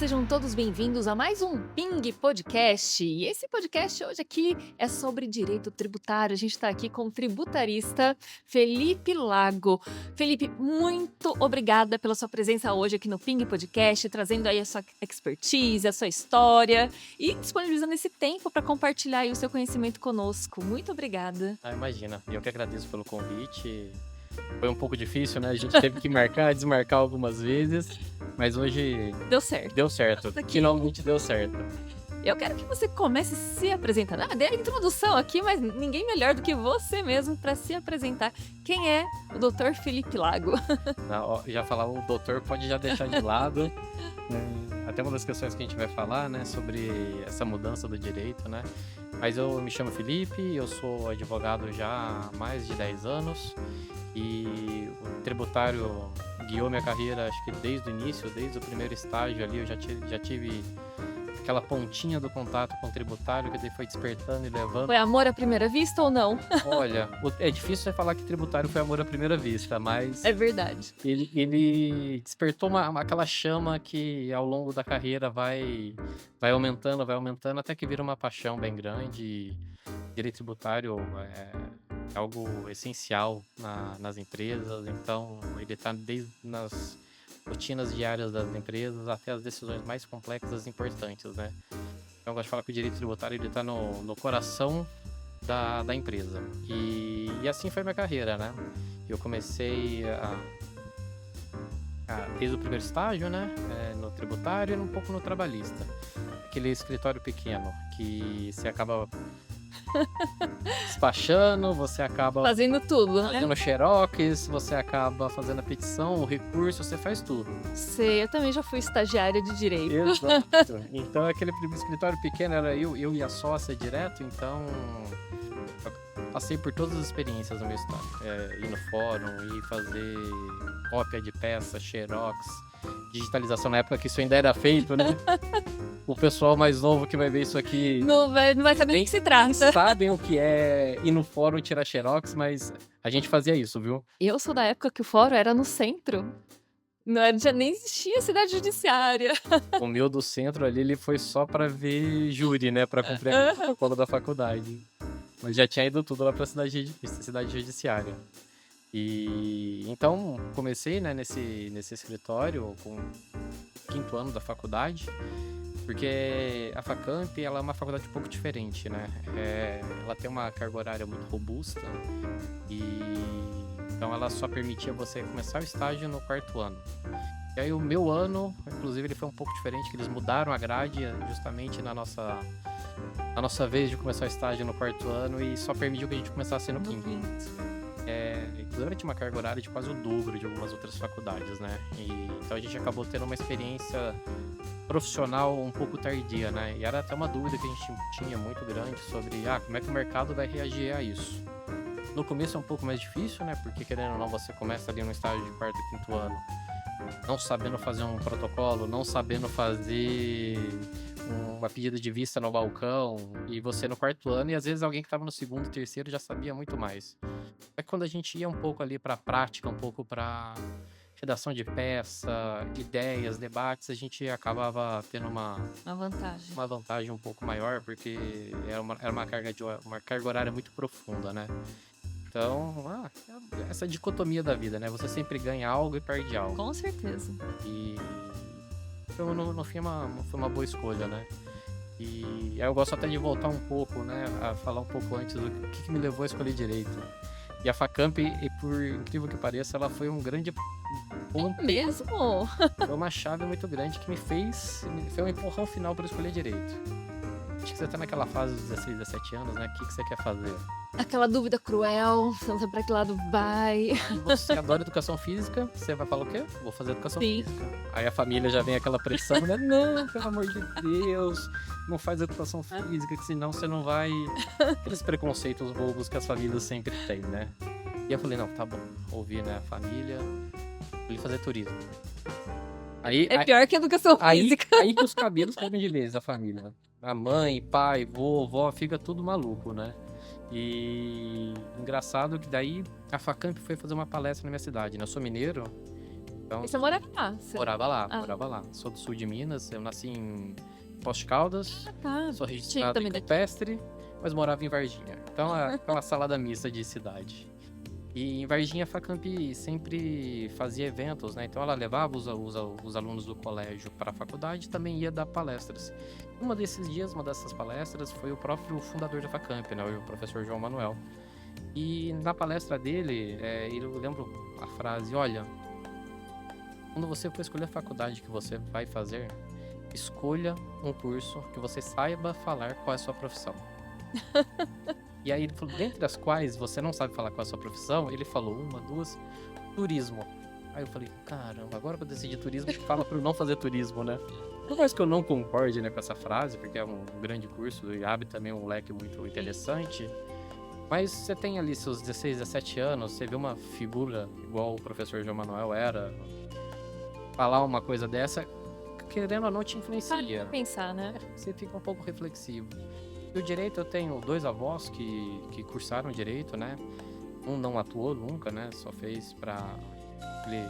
sejam todos bem-vindos a mais um Ping Podcast. E esse podcast hoje aqui é sobre direito tributário. A gente está aqui com o tributarista Felipe Lago. Felipe, muito obrigada pela sua presença hoje aqui no Ping Podcast, trazendo aí a sua expertise, a sua história e disponibilizando esse tempo para compartilhar aí o seu conhecimento conosco. Muito obrigada. Imagina, eu que agradeço pelo convite. Foi um pouco difícil, né? A gente teve que marcar, desmarcar algumas vezes, mas hoje Deu certo. deu certo. Finalmente deu certo. Eu quero que você comece se apresentando. Dê a introdução aqui, mas ninguém melhor do que você mesmo para se apresentar. Quem é o Dr. Felipe Lago? Já falar o doutor pode já deixar de lado. Até uma das questões que a gente vai falar, né, sobre essa mudança do direito, né? Mas eu me chamo Felipe, eu sou advogado já há mais de 10 anos e o tributário guiou minha carreira, acho que desde o início, desde o primeiro estágio ali, eu já tive aquela pontinha do contato com o tributário que daí foi despertando e levando. Foi amor à primeira vista ou não? Olha, é difícil você falar que tributário foi amor à primeira vista, mas... É verdade. Ele despertou aquela chama que ao longo da carreira vai aumentando, até que vira uma paixão bem grande. E direito tributário é algo essencial nas empresas, então ele está desde nas rotinas diárias das empresas até as decisões mais complexas e importantes, né? Então eu gosto de falar que o direito tributário ele está no coração da empresa. E assim foi minha carreira, né? Eu comecei desde o primeiro estágio, né? No tributário e um pouco no trabalhista. Aquele escritório pequeno que você acaba despachando, você acaba fazendo tudo, né? Fazendo xerox, você acaba fazendo a petição, o recurso, você faz tudo. Sei, eu também já fui estagiária de direito. Exato. Então aquele escritório pequeno era eu e a sócia direto, então passei por todas as experiências no meu estágio. Ir no fórum, ir fazer cópia de peça, xerox, digitalização na época que isso ainda era feito, né? O pessoal mais novo que vai ver isso aqui não vai saber do que se trata. Sabem o que é ir no fórum tirar xerox, mas a gente fazia isso, viu? Eu sou da época que o fórum era no centro. Já nem existia cidade judiciária. O meu do centro ali, ele foi só pra ver júri, né? Pra cumprir a protocolo da faculdade. Mas já tinha ido tudo lá pra cidade judiciária. E então comecei, né, nesse escritório com o 5º ano da faculdade, porque a Facamp ela é uma faculdade um pouco diferente, né? Ela tem uma carga horária muito robusta e então ela só permitia você começar o estágio no 4º ano. E aí o meu ano, inclusive, ele foi um pouco diferente, que eles mudaram a grade justamente na nossa vez de começar o estágio no 4º ano e só permitiu que a gente começasse no 5º. Inclusive tinha uma carga horária de quase o dobro de algumas outras faculdades, né? Então a gente acabou tendo uma experiência profissional um pouco tardia, né? E era até uma dúvida que a gente tinha muito grande sobre como é que o mercado vai reagir a isso. No começo é um pouco mais difícil, né? Porque querendo ou não, você começa ali no estágio de 4º e 5º ano, não sabendo fazer um protocolo, não sabendo fazer uma pedida de vista no balcão, e você no 4º ano, e às vezes alguém que estava no 2º e 3º já sabia muito mais. É que quando a gente ia um pouco ali para a prática, um pouco para redação de peça, ideias, debates, a gente acabava tendo uma vantagem um pouco maior, porque era uma carga horária muito profunda, né? Então, essa dicotomia da vida, né? Você sempre ganha algo e perde algo. Com certeza. E então, no fim foi uma boa escolha, né? E aí eu gosto até de voltar um pouco, né? A falar um pouco antes do que me levou a escolher direito. E a Facamp, por incrível que pareça, ela foi um grande ponto. É mesmo? Foi uma chave muito grande que foi um empurrão final para escolher direito. Acho que você tá naquela fase dos 16, 17 anos, né? O que você quer fazer? Aquela dúvida cruel, você não sabe pra que lado vai. E você adora educação física, você vai falar o quê? Vou fazer educação física. Aí a família já vem aquela pressão, né? Não, pelo amor de Deus, não faz educação física, que senão você não vai... Aqueles preconceitos bobos que as famílias sempre têm, né? E eu falei, não, tá bom, ouvi, né, a família, vou fazer turismo. Pior que educação física. Aí que os cabelos caem de vez, a família. A mãe, pai, vô, vó, fica tudo maluco, né? E engraçado que daí a Facamp foi fazer uma palestra na minha cidade, né? Eu sou mineiro Então, E você morava lá? morava lá. Sou do sul de Minas, eu nasci em Poços de Caldas, Tá. sou Tinha registrado em também daqui. Campestre, mas morava em Varginha. Então, é aquela salada mista de cidade. E em Varginha, a Facamp sempre fazia eventos, né? Então ela levava os alunos do colégio para a faculdade e também ia dar palestras. Uma desses dias, uma dessas palestras, foi o próprio fundador da Facamp, né? O professor João Manuel. E na palestra dele, eu lembro a frase: olha, quando você for escolher a faculdade que você vai fazer, escolha um curso que você saiba falar qual é a sua profissão. E aí ele falou, dentre as quais você não sabe falar qual é a sua profissão, ele falou uma, duas, turismo. Aí eu falei, caramba, agora que eu decidi turismo, fala pra eu não fazer turismo, né? Por mais que eu não concorde, né, com essa frase, porque é um grande curso e abre também um leque muito interessante, mas você tem ali seus 16, 17 anos, você vê uma figura igual o professor João Manuel era, falar uma coisa dessa, querendo ou não te influencia. Pensar, né? Você fica um pouco reflexivo. E o direito, eu tenho 2 avós que cursaram direito, né? Um não atuou nunca, né? Só fez ele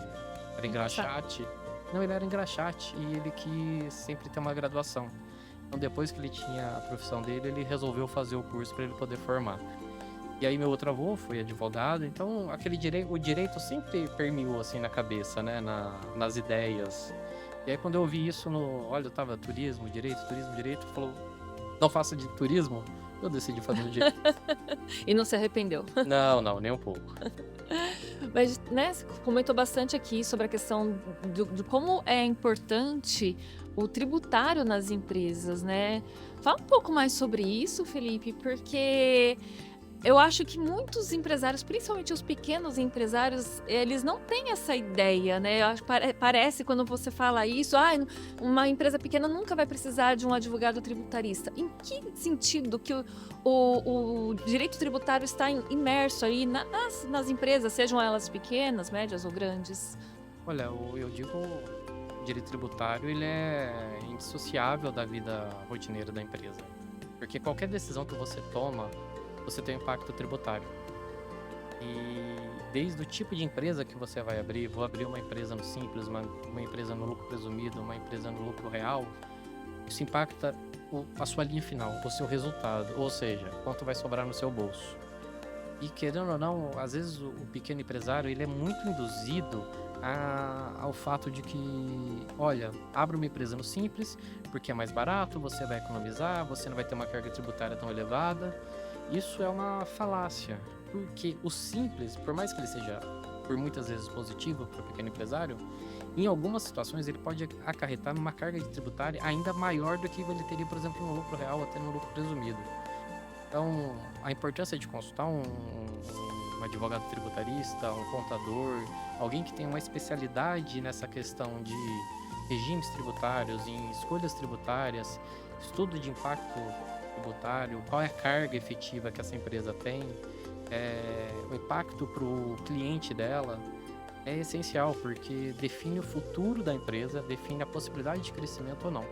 era engraxate. Não, ele era engraxate e ele quis sempre ter uma graduação. Então, depois que ele tinha a profissão dele, ele resolveu fazer o curso para ele poder formar. E aí, meu outro avô foi advogado, então o direito sempre permeou assim na cabeça, né? Nas ideias. E aí, quando eu ouvi isso olha, eu tava turismo, direito, falou, não faça de turismo, eu decidi fazer no direito. E não se arrependeu. Não, nem um pouco. Mas, né, você comentou bastante aqui sobre a questão de como é importante o tributário nas empresas, né? Fala um pouco mais sobre isso, Felipe, porque eu acho que muitos empresários, principalmente os pequenos empresários, eles não têm essa ideia, né? Eu acho que parece quando você fala isso, uma empresa pequena nunca vai precisar de um advogado tributarista. Em que sentido que o direito tributário está imerso aí nas empresas, sejam elas pequenas, médias ou grandes? Olha, eu digo, o direito tributário, ele é indissociável da vida rotineira da empresa. Porque qualquer decisão que você toma, você tem um impacto tributário. E desde o tipo de empresa que você vai abrir, vou abrir uma empresa no simples, uma empresa no lucro presumido, uma empresa no lucro real, isso impacta a sua linha final, o seu resultado, ou seja, quanto vai sobrar no seu bolso. E querendo ou não, às vezes o pequeno empresário, ele é muito induzido ao fato de que, olha, abre uma empresa no simples, porque é mais barato, você vai economizar, você não vai ter uma carga tributária tão elevada. Isso é uma falácia, porque o simples, por mais que ele seja, por muitas vezes, positivo para o pequeno empresário, em algumas situações ele pode acarretar numa carga tributária ainda maior do que ele teria, por exemplo, no lucro real, até no lucro presumido. Então, a importância de consultar um advogado tributarista, um contador, alguém que tenha uma especialidade nessa questão de regimes tributários, em escolhas tributárias, estudo de impacto tributário, qual é a carga efetiva que essa empresa tem, o impacto para o cliente dela, é essencial, porque define o futuro da empresa, define a possibilidade de crescimento ou não.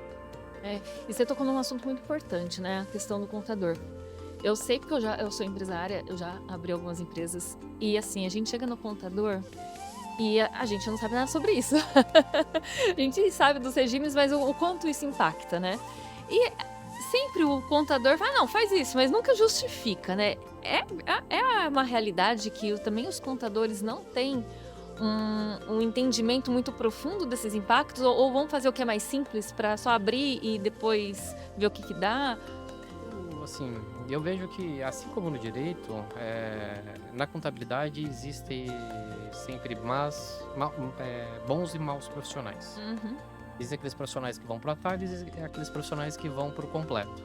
E você tocou num assunto muito importante, né? A questão do contador. Eu sei porque eu sou empresária, eu já abri algumas empresas e assim, a gente chega no contador e a gente não sabe nada sobre isso. A gente sabe dos regimes, mas o quanto isso impacta, né? E sempre o contador fala, não, faz isso, mas nunca justifica, né? É uma realidade que também os contadores não têm um entendimento muito profundo desses impactos, ou vão fazer o que é mais simples para só abrir e depois ver o que dá? Assim, eu vejo que, assim como no direito, na contabilidade existem sempre bons e maus profissionais. Uhum. Existem aqueles profissionais que vão para o atalho e existem aqueles profissionais que vão para o completo.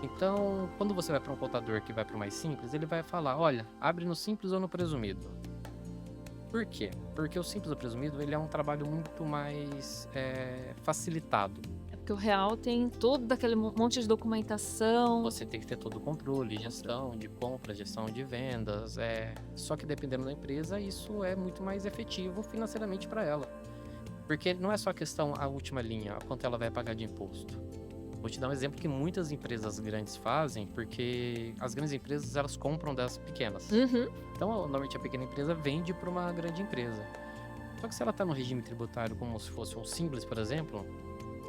Então, quando você vai para um contador que vai para o mais simples, ele vai falar, olha, abre no simples ou no presumido. Por quê? Porque o simples ou presumido, ele é um trabalho muito mais facilitado. Porque o real tem todo aquele monte de documentação. Você tem que ter todo o controle, gestão de compra, gestão de vendas. Só que dependendo da empresa, isso é muito mais efetivo financeiramente para ela. Porque não é só a questão, a última linha, quanto ela vai pagar de imposto. Vou te dar um exemplo que muitas empresas grandes fazem, porque as grandes empresas, elas compram das pequenas. Uhum. Então, normalmente a pequena empresa vende para uma grande empresa. Só que se ela está no regime tributário como se fosse um simples, por exemplo,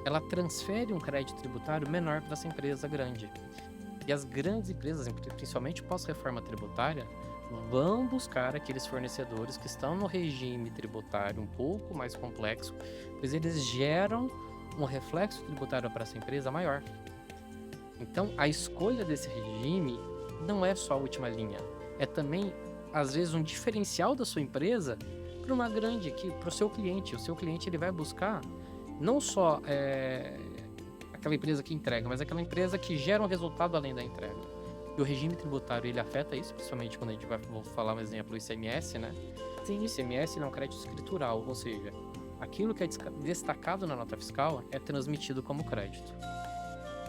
ela transfere um crédito tributário menor para essa empresa grande. E as grandes empresas, principalmente pós-reforma tributária, vão buscar aqueles fornecedores que estão no regime tributário um pouco mais complexo, pois eles geram um reflexo tributário para essa empresa maior. Então, a escolha desse regime não é só a última linha, é também, às vezes, um diferencial da sua empresa para uma grande, para o seu cliente. O seu cliente ele vai buscar não só aquela empresa que entrega, mas aquela empresa que gera um resultado além da entrega. E o regime tributário, ele afeta isso, principalmente quando a gente vou falar um exemplo, o ICMS, né? Sim. O ICMS ele é um crédito escritural, ou seja, aquilo que é destacado na nota fiscal é transmitido como crédito.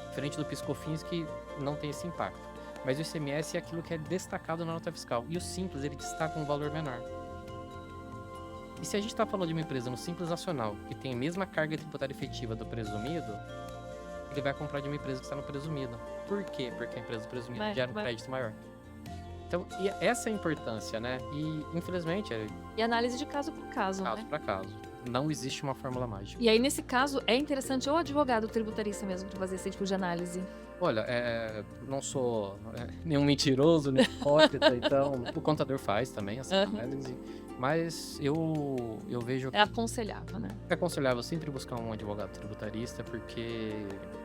Diferente do PIS/COFINS, que não tem esse impacto. Mas o ICMS é aquilo que é destacado na nota fiscal. E o Simples, ele destaca um valor menor. E se a gente está falando de uma empresa no Simples Nacional, que tem a mesma carga tributária efetiva do presumido, ele vai comprar de uma empresa que está no presumido. Por quê? Porque a empresa presumida gera um crédito maior. Então, e essa é a importância, né? E, infelizmente... E análise de caso por caso, caso né? para caso. Não existe uma fórmula mágica. E aí, nesse caso, é interessante o advogado tributarista mesmo para fazer esse tipo de análise. Olha, não sou nenhum mentiroso, nem hipócrita, então o contador faz também essa análise. Mas eu vejo que é aconselhável, né? É aconselhável sempre buscar um advogado tributarista, porque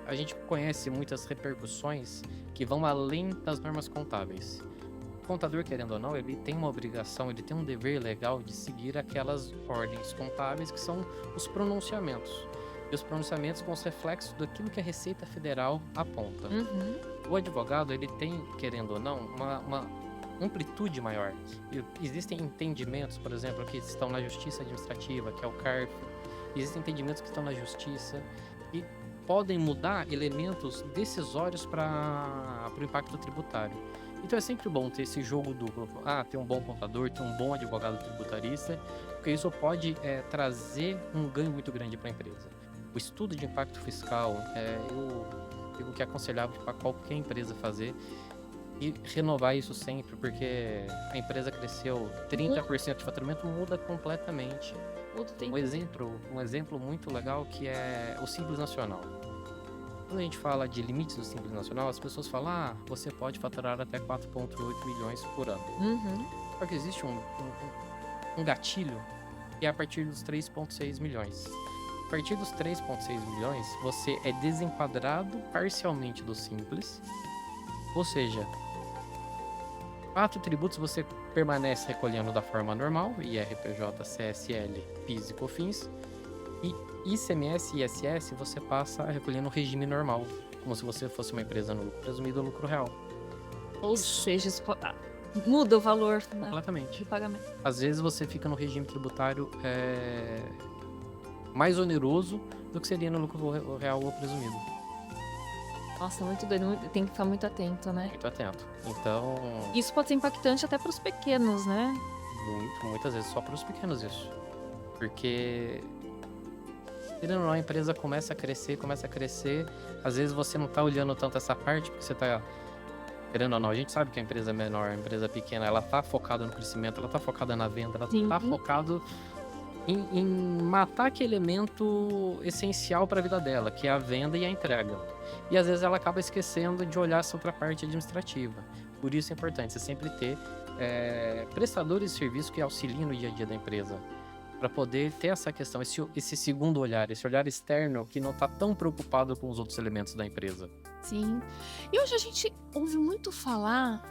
a gente conhece muitas repercussões que vão além das normas contábeis. O contador, querendo ou não, ele tem uma obrigação, ele tem um dever legal de seguir aquelas ordens contábeis que são os pronunciamentos. E os pronunciamentos com os reflexos daquilo que a Receita Federal aponta. O advogado, ele tem, querendo ou não, uma amplitude maior. Existem entendimentos, por exemplo, que estão na Justiça Administrativa, que é o CARF. Existem entendimentos que estão na Justiça e podem mudar elementos decisórios para o impacto tributário. Então é sempre bom ter esse jogo duplo. Ter um bom contador, ter um bom advogado tributarista, porque isso pode trazer um ganho muito grande para a empresa. O estudo de impacto fiscal, eu digo que é aconselhável para qualquer empresa fazer e renovar isso sempre, porque a empresa cresceu 30% de faturamento, muda completamente. Um exemplo muito legal que é o Simples Nacional. Quando a gente fala de limites do Simples Nacional, as pessoas falam, você pode faturar até 4,8 milhões por ano. Só que existe um gatilho que é a partir dos 3,6 milhões. A partir dos 3,6 milhões, você é desenquadrado parcialmente do Simples, ou seja, 4 tributos você permanece recolhendo da forma normal, IRPJ, CSL, PIS e COFINS, e ICMS e ISS você passa a recolher no regime normal, como se você fosse uma empresa no lucro presumido ou lucro real. Ou seja, muda o valor, né, completamente de pagamento. Às vezes você fica no regime tributário mais oneroso do que seria no lucro real ou presumido. Nossa, muito doido, tem que ficar muito atento, né? Muito atento. Então... Isso pode ser impactante até para os pequenos, né? Muitas vezes só para os pequenos isso. Porque... querendo ou não, a empresa começa a crescer, às vezes você não tá olhando tanto essa parte, porque você tá... querendo ou não, a gente sabe que a empresa é menor, a empresa pequena, ela tá focada no crescimento, ela tá focada na venda, ela tá focada em matar aquele elemento essencial para a vida dela, que é a venda e a entrega. E às vezes ela acaba esquecendo de olhar essa outra parte administrativa. Por isso é importante você sempre ter prestadores de serviço que auxiliem no dia a dia da empresa, para poder ter essa questão, esse segundo olhar, esse olhar externo que não está tão preocupado com os outros elementos da empresa. Sim. E hoje a gente ouve muito falar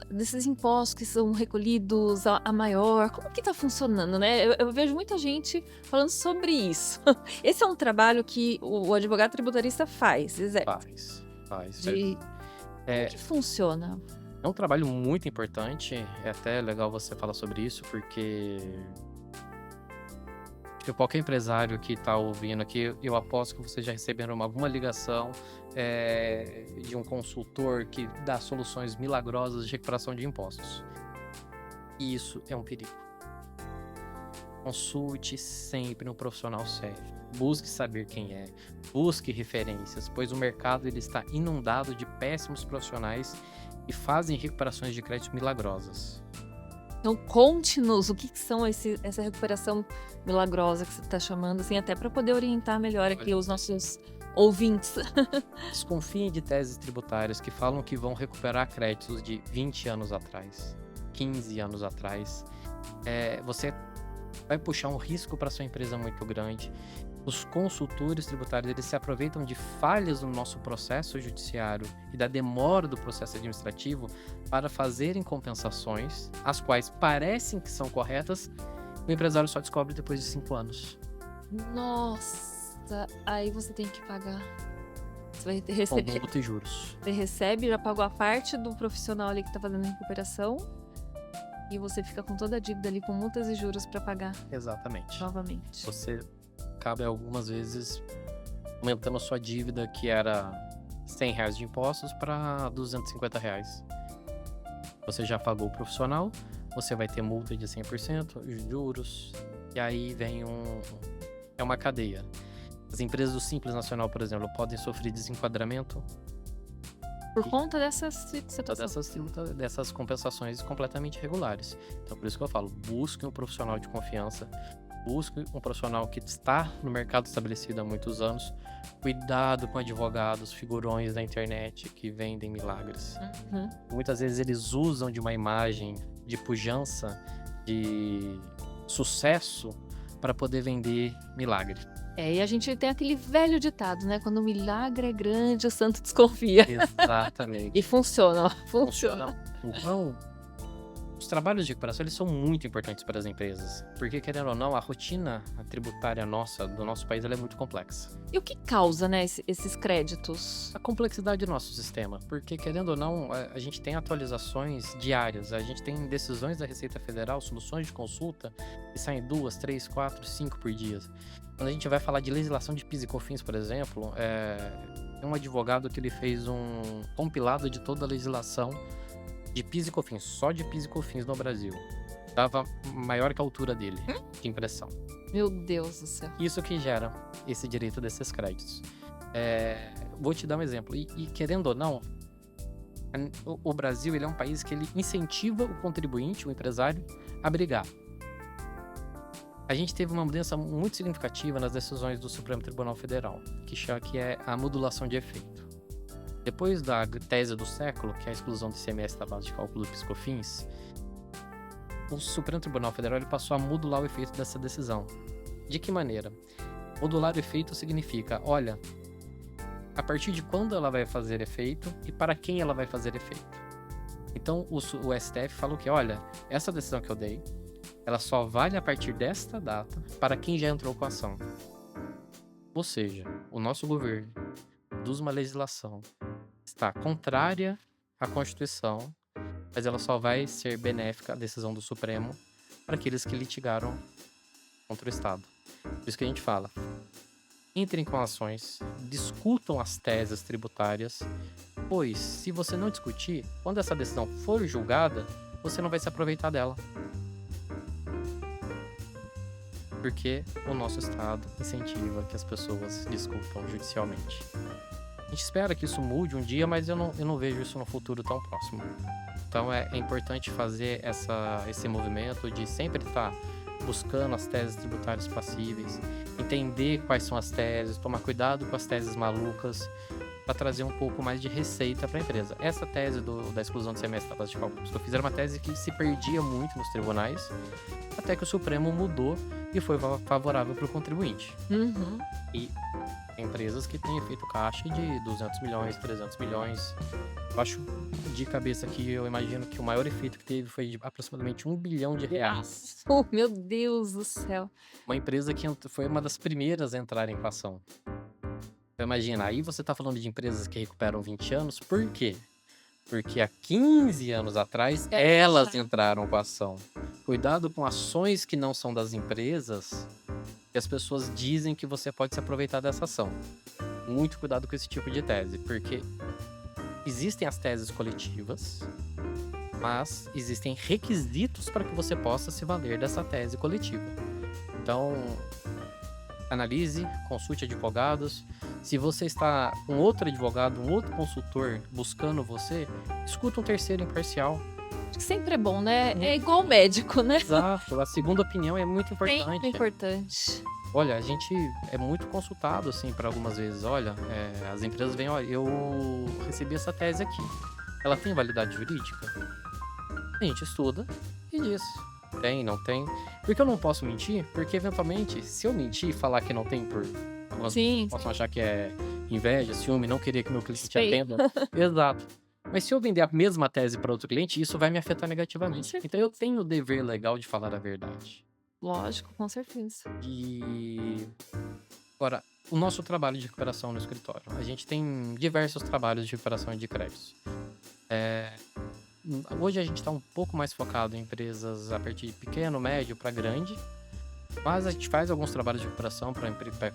desses impostos que são recolhidos a maior. Como que tá funcionando, né? Eu vejo muita gente falando sobre isso. Esse é um trabalho que o advogado tributarista faz, exerce. Faz. Como que funciona? É um trabalho muito importante, é até legal você falar sobre isso, porque qualquer empresário que está ouvindo aqui, eu aposto que vocês já receberam alguma ligação de um consultor que dá soluções milagrosas de recuperação de impostos. E isso é um perigo. Consulte sempre um profissional sério. Busque saber quem é, busque referências, pois o mercado ele está inundado de péssimos profissionais e fazem recuperações de crédito milagrosas. Então, conte-nos o que são essa recuperação milagrosa que você está chamando, assim, até para poder orientar melhor aqui os nossos ouvintes. Desconfiem de teses tributárias que falam que vão recuperar créditos de 20 anos atrás, 15 anos atrás. Você vai puxar um risco para sua empresa muito grande. Os consultores tributários, eles se aproveitam de falhas no nosso processo judiciário e da demora do processo administrativo para fazerem compensações, as quais parecem que são corretas, o empresário só descobre depois de 5 anos. Nossa, aí você tem que pagar. Você vai Com receber. multa e juros. Você recebe, já pagou a parte do profissional ali que tá fazendo a recuperação. E você fica com toda a dívida ali, com multas e juros para pagar Exatamente. novamente. Você acaba algumas vezes aumentando a sua dívida, que era R$100 de impostos, para R$250. Você já pagou o profissional, você vai ter multa de 100%, juros, e aí vem uma cadeia. As empresas do Simples Nacional, por exemplo, podem sofrer desenquadramento Por conta dessa situação. dessas compensações completamente irregulares. Então, por isso que eu falo, busque um profissional de confiança, busque um profissional que está no mercado estabelecido há muitos anos. Cuidado com advogados, figurões da internet que vendem milagres. Uhum. Muitas vezes eles usam de uma imagem de pujança, de sucesso, para poder vender milagre. E a gente tem aquele velho ditado, né? Quando o milagre é grande, o santo desconfia. Exatamente. E funciona, ó. Funciona. Então, os trabalhos de recuperação, eles são muito importantes para as empresas, porque, querendo ou não, a rotina tributária do nosso país, ela é muito complexa. E o que causa, né, esses créditos? A complexidade do nosso sistema, porque, querendo ou não, a gente tem atualizações diárias, a gente tem decisões da Receita Federal, soluções de consulta, que saem 2, 3, 4, 5 por dia. Quando a gente vai falar de legislação de PIS e COFINS, por exemplo, tem um advogado que ele fez um compilado de toda a legislação de PIS e COFINS, só de PIS e COFINS no Brasil. Tava maior que a altura dele, de impressão. Meu Deus do céu. Isso que gera esse direito desses créditos. Vou te dar um exemplo. E querendo ou não, o Brasil, ele é um país que ele incentiva o contribuinte, o empresário, a brigar. A gente teve uma mudança muito significativa nas decisões do Supremo Tribunal Federal, que é a modulação de efeito. Depois da tese do século, que é a exclusão do ICMS da base de cálculo do PIS/COFINS, o Supremo Tribunal Federal ele passou a modular o efeito dessa decisão. De que maneira? Modular o efeito significa, olha, a partir de quando ela vai fazer efeito e para quem ela vai fazer efeito. Então, o STF falou que, olha, essa decisão que eu dei, ela só vale a partir desta data para quem já entrou com a ação. Ou seja, o nosso governo produz uma legislação está contrária à Constituição, mas ela só vai ser benéfica, a decisão do Supremo, para aqueles que litigaram contra o Estado. Por isso que a gente fala, entrem com ações, discutam as teses tributárias, pois, se você não discutir, quando essa decisão for julgada, você não vai se aproveitar dela. Porque o nosso Estado incentiva que as pessoas discutam judicialmente. A gente espera que isso mude um dia, mas eu não vejo isso no futuro tão próximo. Então é importante fazer esse movimento de sempre estar buscando as teses tributárias passíveis, entender quais são as teses, tomar cuidado com as teses malucas, para trazer um pouco mais de receita para a empresa. Essa tese da exclusão do ICMS da base de cálculo que eu fiz era uma tese que se perdia muito nos tribunais, até que o Supremo mudou e foi favorável para o contribuinte. Uhum. E empresas que têm feito caixa de 200 milhões, 300 milhões. Eu acho de cabeça que eu imagino que o maior efeito que teve foi de aproximadamente R$1 bilhão. Oh, meu Deus do céu. Uma empresa que foi uma das primeiras a entrarem com a ação. Então imagina, aí você está falando de empresas que recuperam 20 anos, por quê? Porque há 15 anos atrás, elas entraram com a ação. Cuidado com ações que não são das empresas, que as pessoas dizem que você pode se aproveitar dessa ação. Muito cuidado com esse tipo de tese, porque existem as teses coletivas, mas existem requisitos para que você possa se valer dessa tese coletiva. Então, analise, consulte advogados. Se você está com outro advogado, um outro consultor buscando você, escuta um terceiro imparcial. que sempre é bom, né? É igual médico, né? Exato, a segunda opinião é muito Sempre importante. importante. Olha, a gente é muito consultado, assim, para algumas vezes. Olha, as empresas vêm, olha, eu recebi essa tese aqui. Ela tem validade jurídica? A gente estuda e diz. Tem, não tem. Porque eu não posso mentir, porque eventualmente, se eu mentir e falar que não tem por... Algumas Sim. possam achar que é inveja, ciúme, não querer que meu cliente Respeito. atenda. Exato. Mas se eu vender a mesma tese para outro cliente, isso vai me afetar negativamente. certeza. Então eu tenho o dever legal de falar a verdade. Lógico, com certeza. E agora, o nosso trabalho de recuperação no escritório. A gente tem diversos trabalhos de recuperação de créditos. Hoje a gente está um pouco mais focado em empresas a partir de pequeno, médio para grande. Mas a gente faz alguns trabalhos de recuperação para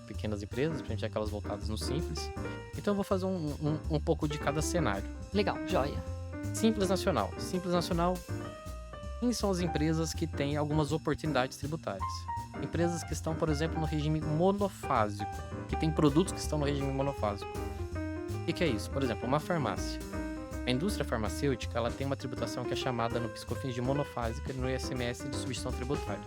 pequenas empresas, principalmente aquelas voltadas no simples. Então eu vou fazer um pouco de cada cenário. Legal, joia. Simples Nacional. Simples Nacional, quem são as empresas que têm algumas oportunidades tributárias? Empresas que estão, por exemplo, no regime monofásico, que têm produtos que estão no regime monofásico. O que é isso? Por exemplo, uma farmácia. A indústria farmacêutica ela tem uma tributação que é chamada no PIS/COFINS de monofásica e no ICMS de substituição tributária.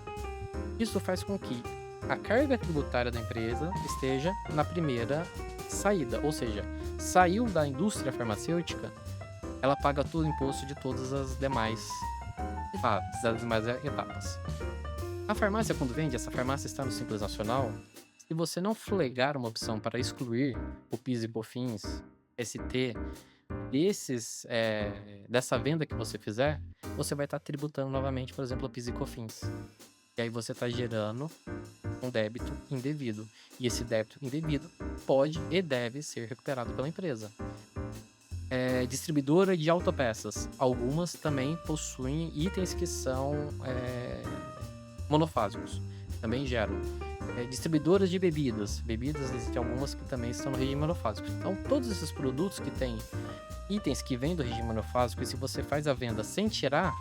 Isso faz com que a carga tributária da empresa esteja na primeira saída, ou seja, saiu da indústria farmacêutica, ela paga todo o imposto de todas as demais etapas. A farmácia, quando vende, essa farmácia está no Simples Nacional, se você não flegar uma opção para excluir o PIS e COFINS, ST, dessa venda que você fizer, você vai estar tributando novamente, por exemplo, o PIS e COFINS. E aí você está gerando um débito indevido. E esse débito indevido pode e deve ser recuperado pela empresa. Distribuidora de autopeças. Algumas também possuem itens que são monofásicos. Também geram. Distribuidoras de bebidas. Bebidas, existem algumas que também estão no regime monofásico. Então, todos esses produtos que têm itens que vêm do regime monofásico, e se você faz a venda sem tirar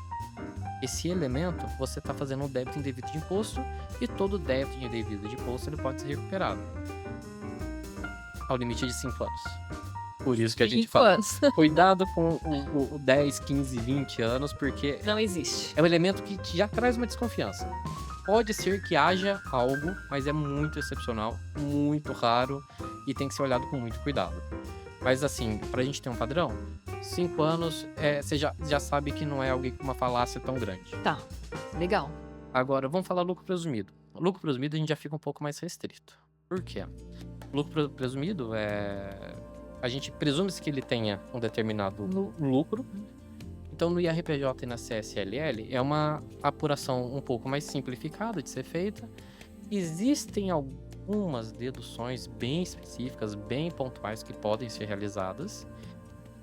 esse elemento, você está fazendo um débito indevido de imposto, e todo débito indevido de imposto ele pode ser recuperado ao limite de 5 anos. Por isso que a gente fala, cuidado com o 10, 15, 20 anos, porque não existe. É um elemento que já traz uma desconfiança. Pode ser que haja algo, mas é muito excepcional, muito raro, e tem que ser olhado com muito cuidado. Mas assim, pra gente ter um padrão, 5 anos, você já sabe que não é alguém com uma falácia tão grande. Tá, legal. Agora, vamos falar lucro presumido. Lucro presumido a gente já fica um pouco mais restrito. Por quê? Lucro presumido a gente presume que ele tenha um determinado lucro. Então, no IRPJ e na CSLL, é uma apuração um pouco mais simplificada de ser feita. Existem algumas deduções bem específicas, bem pontuais, que podem ser realizadas.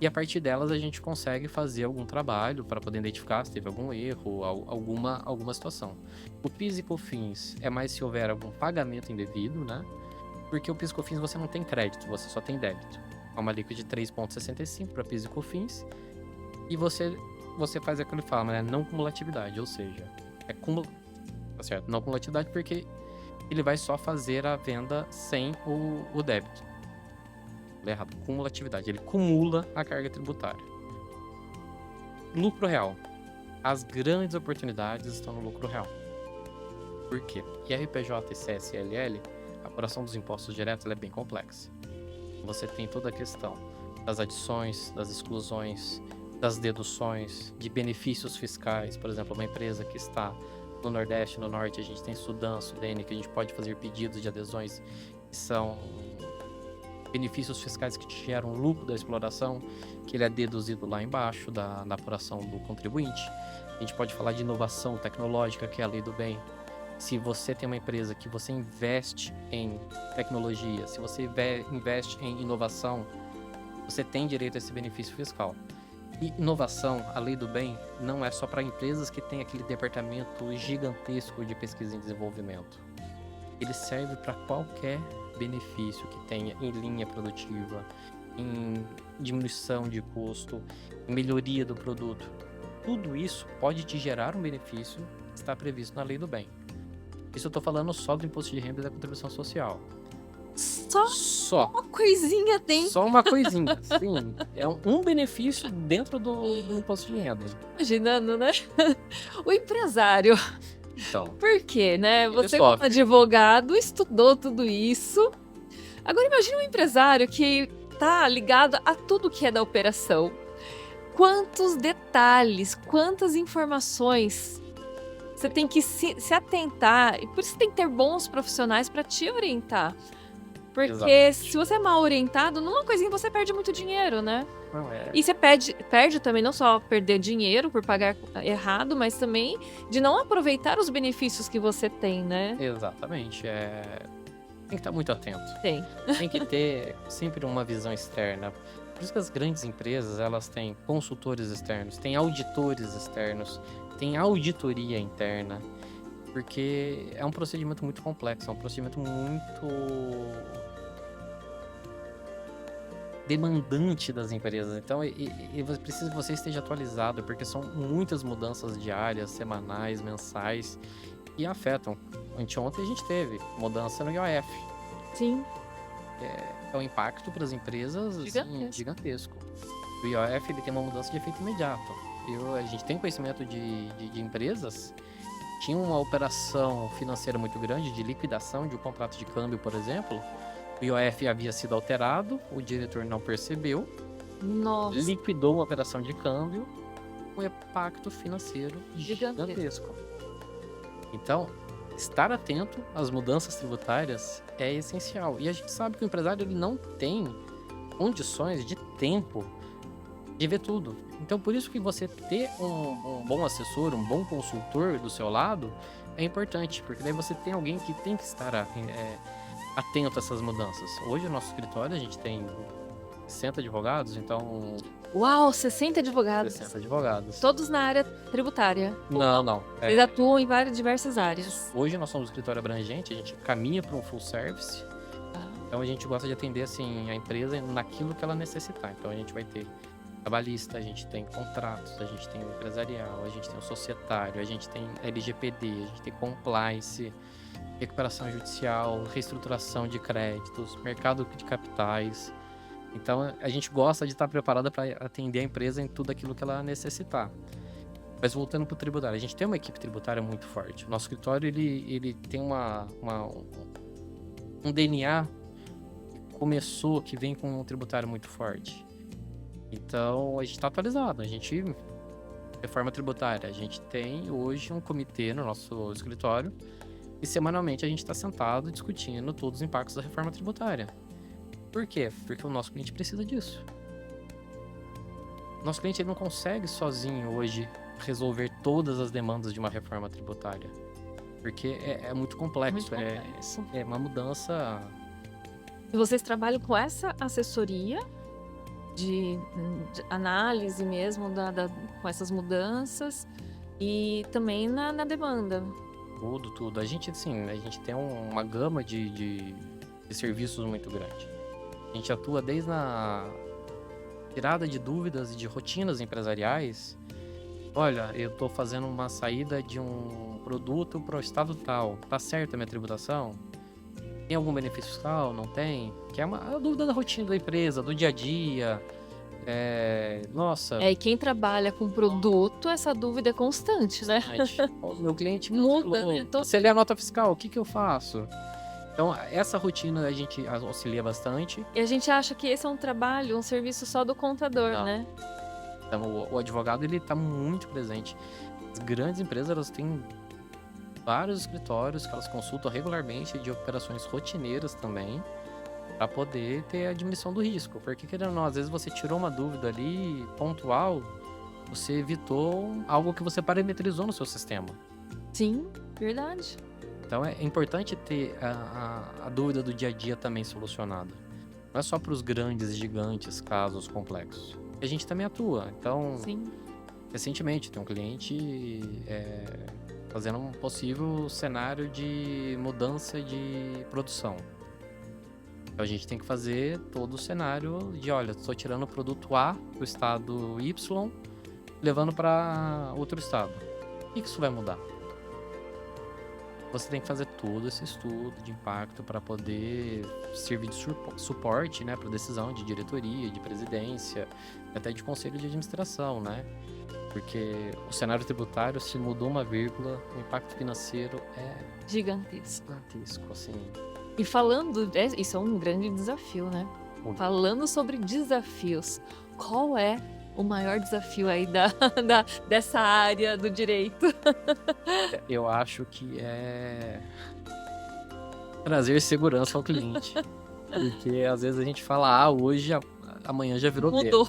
E a partir delas, a gente consegue fazer algum trabalho para poder identificar se teve algum erro, alguma situação. O PIS e COFINS é mais se houver algum pagamento indevido, né? Porque o PIS e COFINS você não tem crédito, você só tem débito. É uma alíquota de 3,65 para PIS e COFINS. E você faz aquilo que fala, né? Não cumulatividade, ou seja, tá certo? Não cumulatividade porque ele vai só fazer a venda sem o débito. Errado, cumulatividade. Ele cumula a carga tributária. Lucro real. As grandes oportunidades estão no lucro real. Por quê? IRPJ e CSLL, a apuração dos impostos diretos é bem complexa. Você tem toda a questão das adições, das exclusões, das deduções, de benefícios fiscais. Por exemplo, uma empresa que está no Nordeste, no Norte, a gente tem Sudam, Sudene, que a gente pode fazer pedidos de adesões que são benefícios fiscais que te geram lucro da exploração, que ele é deduzido lá embaixo da apuração do contribuinte. A gente pode falar de inovação tecnológica, que é a lei do bem. Se você tem uma empresa que você investe em tecnologia, se você investe em inovação, você tem direito a esse benefício fiscal. E inovação, a lei do bem, não é só para empresas que têm aquele departamento gigantesco de pesquisa e desenvolvimento. Ele serve para qualquer benefício que tenha em linha produtiva, em diminuição de custo, em melhoria do produto. Tudo isso pode te gerar um benefício que está previsto na lei do bem. Isso eu estou falando só do imposto de renda e da contribuição social. Só Só. uma coisinha dentro. Só uma coisinha. Sim. É um benefício dentro do imposto de renda. Imaginando, né? O empresário. Então, Por quê, né? ele Você, como sofre. advogado, estudou tudo isso. Agora, imagine um empresário que tá ligado a tudo que é da operação. Quantos detalhes, quantas informações você tem que se atentar. E por isso tem que ter bons profissionais para te orientar. Porque Exatamente. se você é mal orientado, numa coisinha você perde muito dinheiro, né? Não é. E você perde também não só perder dinheiro por pagar errado, mas também de não aproveitar os benefícios que você tem, né? Exatamente. Tem que estar muito atento. Tem. Tem que ter sempre uma visão externa. Por isso que as grandes empresas, elas têm consultores externos, têm auditores externos, têm auditoria interna, porque é um procedimento muito complexo, é um procedimento muito demandante das empresas. Então, precisa que você esteja atualizado, porque são muitas mudanças diárias, semanais, mensais, que afetam. Anteontem a gente teve mudança no IOF. Sim. É um impacto para as empresas assim, gigantesco. O IOF ele tem uma mudança de efeito imediato. A gente tem conhecimento de empresas que tinham uma operação financeira muito grande, de liquidação de um contrato de câmbio, por exemplo. O IOF havia sido alterado, o diretor não percebeu, Nossa. liquidou a operação de câmbio, um impacto financeiro gigantesco. Então, estar atento às mudanças tributárias é essencial. E a gente sabe que o empresário ele não tem condições de tempo de ver tudo. Então, por isso que você ter um bom assessor, um bom consultor do seu lado é importante, porque daí você tem alguém que tem que estar atento a essas mudanças. Hoje, no nosso escritório, a gente tem 60 advogados, então... Uau, 60 advogados. 60 advogados. Todos na área tributária. Não. Eles atuam em diversas áreas. Hoje nós somos um escritório abrangente, a gente caminha para um full service. Então a gente gosta de atender assim, a empresa naquilo que ela necessitar. Então a gente vai ter trabalhista, a gente tem contratos, a gente tem o empresarial, a gente tem o societário, a gente tem LGPD, a gente tem compliance, recuperação judicial, reestruturação de créditos, mercado de capitais. Então a gente gosta de estar preparada para atender a empresa em tudo aquilo que ela necessitar. Mas voltando para o tributário, a gente tem uma equipe tributária muito forte. O nosso escritório ele tem um DNA que começou, que vem com um tributário muito forte. Então a gente está atualizado. Reforma tributária, a gente tem hoje um comitê no nosso escritório e semanalmente a gente está sentado discutindo todos os impactos da reforma tributária. Por quê? Porque o nosso cliente precisa disso. Nosso cliente ele não consegue sozinho hoje resolver todas as demandas de uma reforma tributária. Porque é muito complexo. É uma mudança... E vocês trabalham com essa assessoria de análise mesmo com essas mudanças e também na demanda? Tudo. A gente tem uma gama de serviços muito grande. A gente atua desde a tirada de dúvidas e de rotinas empresariais. Olha, eu estou fazendo uma saída de um produto para o estado tal. Tá certo a minha tributação? Tem algum benefício fiscal? Não tem? Que é a dúvida da rotina da empresa, do dia a dia. E quem trabalha com produto, essa dúvida é constante, né? O meu cliente muda. Se ele é a nota fiscal, o que eu faço? Então, essa rotina a gente auxilia bastante. E a gente acha que esse é um trabalho, um serviço só do contador, Não. né? Então, o advogado, ele está muito presente. As grandes empresas, elas têm vários escritórios que elas consultam regularmente de operações rotineiras também, para poder ter a diminuição do risco. Porque, querendo ou não, às vezes você tirou uma dúvida ali, pontual, você evitou algo que você parametrizou no seu sistema. Sim, verdade. Então é importante ter a dúvida do dia a dia também solucionada. Não é só para os grandes, gigantes casos complexos. A gente também atua. Então, Sim. Recentemente, tem um cliente fazendo um possível cenário de mudança de produção. Então a gente tem que fazer todo o cenário de, olha, estou tirando o produto A do estado Y, levando para outro estado. O que isso vai mudar? você tem que fazer todo esse estudo de impacto para poder servir de suporte, né, para decisão de diretoria, de presidência, até de conselho de administração, né? Porque o cenário tributário, se mudou uma vírgula, o impacto financeiro é Gigantesco. gigantesco, assim. E falando, isso é um grande desafio, né? Muito. Falando sobre desafios, qual é o maior desafio aí dessa área do direito? Eu acho que é trazer segurança ao cliente. Porque às vezes a gente fala, hoje, amanhã já virou B. Mudou.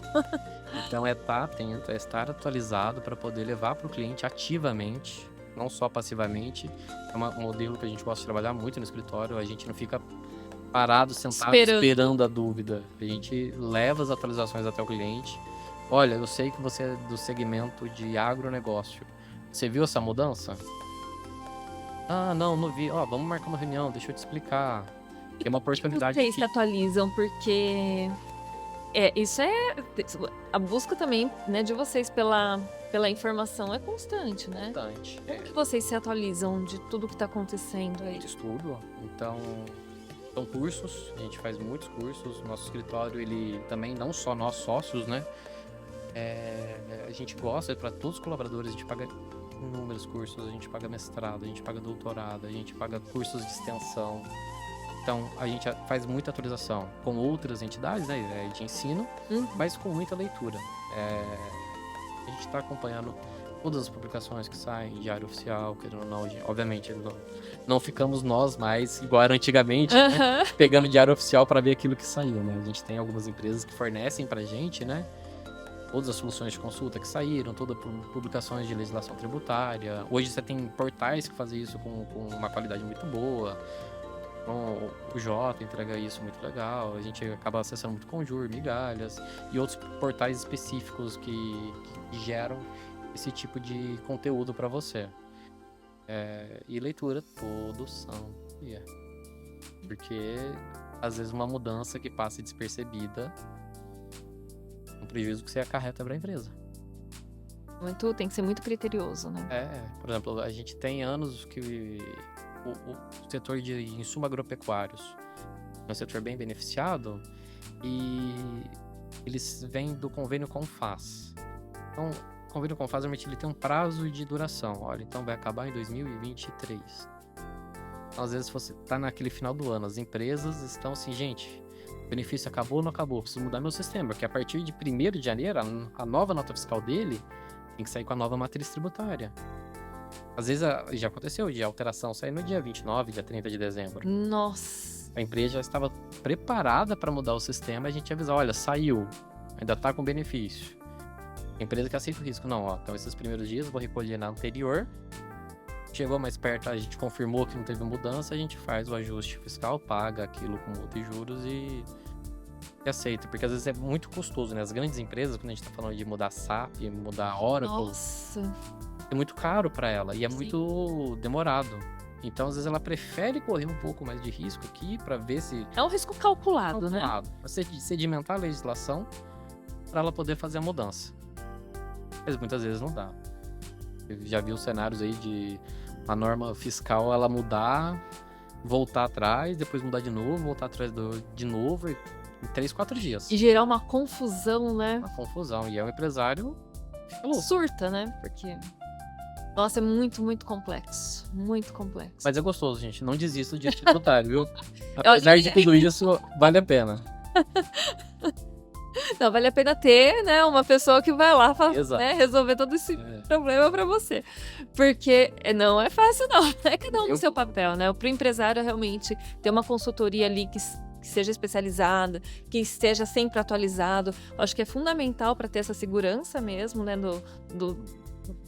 Então é estar atento, é estar atualizado para poder levar para o cliente ativamente, não só passivamente. É um modelo que a gente gosta de trabalhar muito no escritório, a gente não fica parado, sentado, esperando a dúvida. A gente leva as atualizações até o cliente. Olha, eu sei que você é do segmento de agronegócio. Você viu essa mudança? Ah, não vi. Vamos marcar uma reunião, deixa eu te explicar. Tem uma oportunidade. Vocês se atualizam porque isso a busca também, né, de vocês pela informação é constante, né? Constante. Como que vocês se atualizam de tudo que está acontecendo aí? Muito estudo. Então, são cursos, a gente faz muitos cursos. Nosso escritório, ele também, não só nós sócios, né? A gente gosta, para todos os colaboradores, a gente paga inúmeros cursos, a gente paga mestrado, a gente paga doutorado, a gente paga cursos de extensão. Então, a gente faz muita atualização com outras entidades, né, de ensino, mas com muita leitura. A gente está acompanhando todas as publicações que saem, diário oficial, querendo ou não, obviamente, não ficamos nós mais, igual era antigamente, né, pegando diário oficial para ver aquilo que saiu, né? A gente tem algumas empresas que fornecem pra gente, né, todas as soluções de consulta que saíram, todas publicações de legislação tributária. Hoje você tem portais que fazem isso com uma qualidade muito boa. Então, o Jota entrega isso muito legal. A gente acaba acessando muito Conjur, Migalhas e outros portais específicos que geram esse tipo de conteúdo para você. E leitura todo santo dia. Porque às vezes uma mudança que passa despercebida, um prejuízo que você acarreta para a empresa. Tem que ser muito criterioso, né? Por exemplo, a gente tem anos que o setor de insumos agropecuários é um setor bem beneficiado e eles vêm do convênio com o FAS. Então, o convênio com o FAS ele tem um prazo de duração. Olha, então vai acabar em 2023. Então, às vezes você está naquele final do ano, as empresas estão assim, gente, o benefício acabou ou não acabou? Preciso mudar meu sistema, porque a partir de 1º de janeiro, a nova nota fiscal dele tem que sair com a nova matriz tributária. Às vezes já aconteceu de alteração sair no dia 29, dia 30 de dezembro. Nossa! A empresa já estava preparada para mudar o sistema, a gente avisou, olha, saiu, ainda está com benefício. A empresa que aceita o risco, não, então esses primeiros dias eu vou recolher na anterior, chegou mais perto, a gente confirmou que não teve mudança, a gente faz o ajuste fiscal, paga aquilo com multa e juros e aceita, porque às vezes é muito custoso, né? As grandes empresas, quando a gente está falando de mudar SAP, mudar Oracle... Nossa! É muito caro para ela e é muito demorado. Então, às vezes, ela prefere correr um pouco mais de risco aqui para ver se... É um risco calculado, né? Pra sedimentar a legislação para ela poder fazer a mudança. Mas muitas vezes não dá. Eu já vi os cenários aí de a norma fiscal ela mudar, voltar atrás, depois mudar de novo, voltar atrás de novo em 3, 4 dias. E gerar uma confusão, né? Uma confusão. E é um empresário... surta, né? Porque... Nossa, é muito, muito complexo. Muito complexo. Mas é gostoso, gente. Não desista de tributário, viu? Apesar de tudo isso, vale a pena. Não, vale a pena ter, né, uma pessoa que vai lá né, resolver todo esse problema pra você. Porque não é fácil, não. É cada um no seu papel, né? Pro empresário, realmente, ter uma consultoria ali que seja especializada, que esteja sempre atualizado. Acho que é fundamental para ter essa segurança mesmo, né,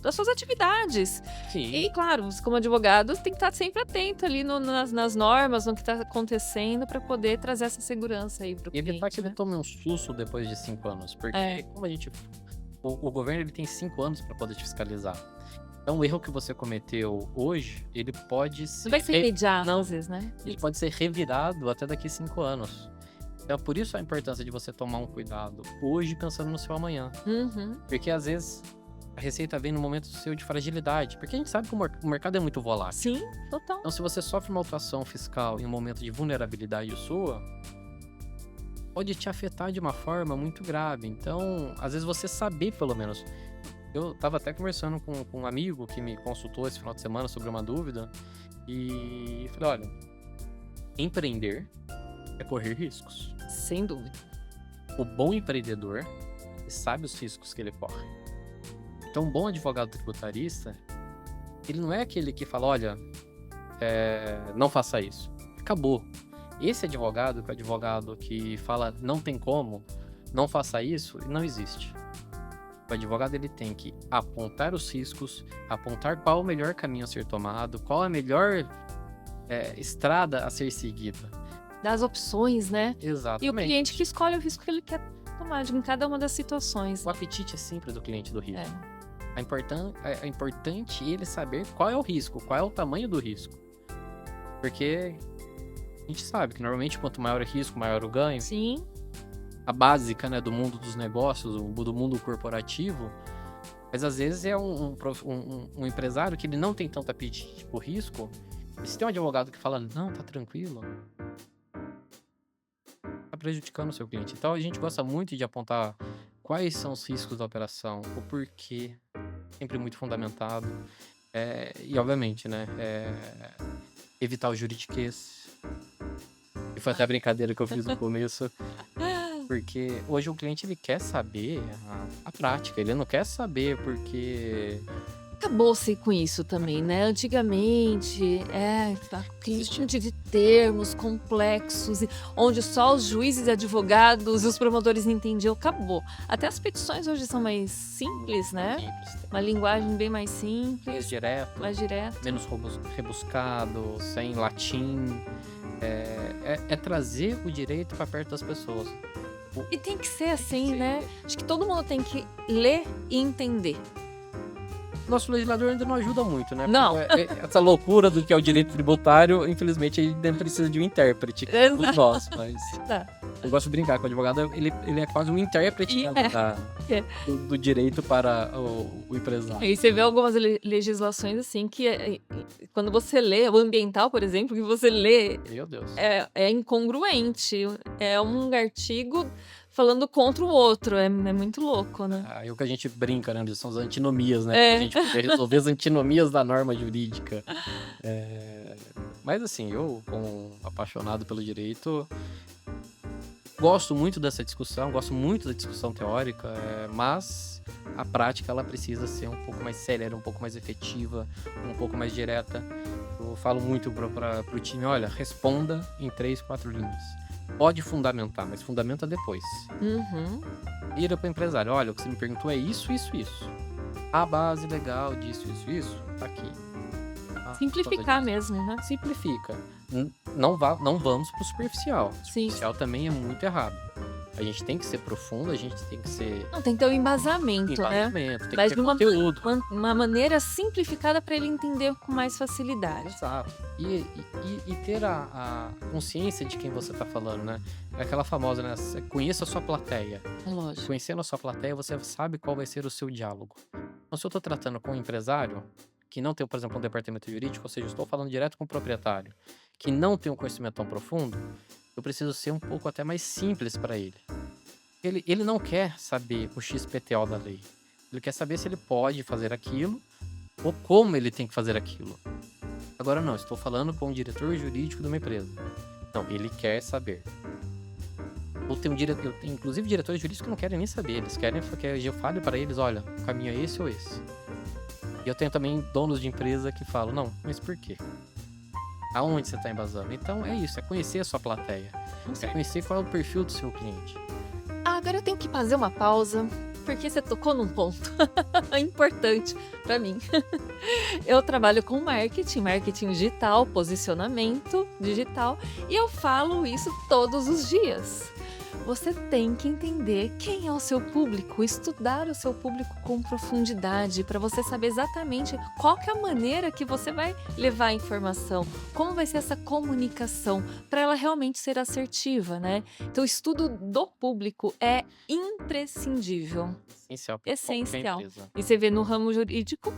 das suas atividades. Sim. E, claro, como advogado, tem que estar sempre atento ali nas normas, no que está acontecendo, para poder trazer essa segurança aí para o cliente. E evitar que ele tome um susto depois de 5 anos. Porque, como a gente... O governo ele tem 5 anos para poder te fiscalizar. Então, o erro que você cometeu hoje, ele pode ser... Não vai ser imediato, às vezes, né? Ele pode ser revirado até daqui 5 anos. Então, por isso a importância de você tomar um cuidado hoje, pensando no seu amanhã. Uhum. Porque, às vezes... A receita vem no momento seu de fragilidade, porque a gente sabe que o mercado é muito volátil. Sim, total. Então, se você sofre uma autuação fiscal em um momento de vulnerabilidade sua, pode te afetar de uma forma muito grave. Então, às vezes você saber, pelo menos. Eu estava até conversando com um amigo que me consultou esse final de semana sobre uma dúvida e falei, olha, empreender é correr riscos. Sem dúvida. O bom empreendedor sabe os riscos que ele corre. Então, um bom advogado tributarista, ele não é aquele que fala, olha, não faça isso. Acabou. Esse advogado, que é o advogado que fala, não tem como, não faça isso, não existe. O advogado ele tem que apontar os riscos, apontar qual o melhor caminho a ser tomado, qual a melhor estrada a ser seguida. Das opções, né? Exatamente. E o cliente que escolhe o risco que ele quer tomar em cada uma das situações. O apetite é sempre do cliente do risco. É. É importante ele saber qual é o risco, qual é o tamanho do risco. Porque a gente sabe que normalmente quanto maior o risco, maior o ganho. Sim. A básica, né, do mundo dos negócios, do mundo corporativo. Mas às vezes é um empresário que ele não tem tanto apetite por risco. E se tem um advogado que fala, não, tá tranquilo, tá prejudicando o seu cliente. Então a gente gosta muito de apontar quais são os riscos da operação, o porquê, sempre muito fundamentado. E obviamente, né, evitar o juridiquês. E foi até a brincadeira que eu fiz no começo. Porque hoje o cliente ele quer saber a prática, ele não quer saber porque... Acabou-se com isso também, né? Antigamente, cliente de termos complexos, onde só os juízes, advogados e os promotores entendiam, acabou. Até as petições hoje são mais simples, né? Simples, Uma linguagem bem mais simples, mais direto, menos rebuscado, sem latim. É trazer o direito para perto das pessoas. E tem que ser assim, né? Acho que todo mundo tem que ler e entender. Nosso legislador ainda não ajuda muito, né? Não. Essa loucura do que é o direito tributário, infelizmente, ele ainda precisa de um intérprete. Todos nós, mas... Eu gosto de brincar com o advogado, ele é quase um intérprete do direito para o empresário. E você vê algumas legislações assim que quando você lê, o ambiental, por exemplo, que você lê, meu Deus, é incongruente. É um artigo falando contra o outro. É muito louco, né? É o que a gente brinca, né? São as antinomias, né? A gente poder resolver as antinomias da norma jurídica. Mas assim, eu, como apaixonado pelo direito, gosto muito dessa discussão, gosto muito da discussão teórica, mas a prática ela precisa ser um pouco mais séria, um pouco mais efetiva, um pouco mais direta. Eu falo muito para o time, olha, responda em 3, 4 linhas. Pode fundamentar, mas fundamenta depois. Vira para o empresário, olha, o que você me perguntou é isso, isso, isso. A base legal disso, isso, tá aqui. Simplificar mesmo, né? Simplifica. Não vamos pro superficial. Sim. Superficial também é muito errado. A gente tem que ser profundo, a gente tem que ser... Não, tem que ter um embasamento, né? Tem mas que ter conteúdo. Uma maneira simplificada para ele entender com mais facilidade. Exato. E ter a consciência de quem você tá falando, né? É aquela famosa, né? Conheça a sua plateia. Lógico. Conhecendo a sua plateia, você sabe qual vai ser o seu diálogo. Então, se eu tô tratando com um empresário que não tem, por exemplo, um departamento jurídico, ou seja, eu estou falando direto com o proprietário, que não tem um conhecimento tão profundo, eu preciso ser um pouco até mais simples para ele. Ele não quer saber o XPTO da lei. Ele quer saber se ele pode fazer aquilo ou como ele tem que fazer aquilo. Agora não, estou falando com o diretor jurídico de uma empresa. Não, ele quer saber. Ou tem inclusive diretores jurídicos que não querem nem saber. Eles querem que eu fale para eles, olha, o caminho é esse ou esse. E eu tenho também donos de empresa que falam, não, mas por quê? Aonde você está embasando? Então é isso, é conhecer a sua plateia. É conhecer qual é o perfil do seu cliente. Agora eu tenho que fazer uma pausa, porque você tocou num ponto importante para mim. Eu trabalho com marketing digital, posicionamento digital, e eu falo isso todos os dias. você tem que entender quem é o seu público, estudar o seu público com profundidade, para você saber exatamente qual que é a maneira que você vai levar a informação, como vai ser essa comunicação, para ela realmente ser assertiva, né? Então, o estudo do público é imprescindível, Essencial para qualquer essencial. empresa. E você vê no ramo jurídico,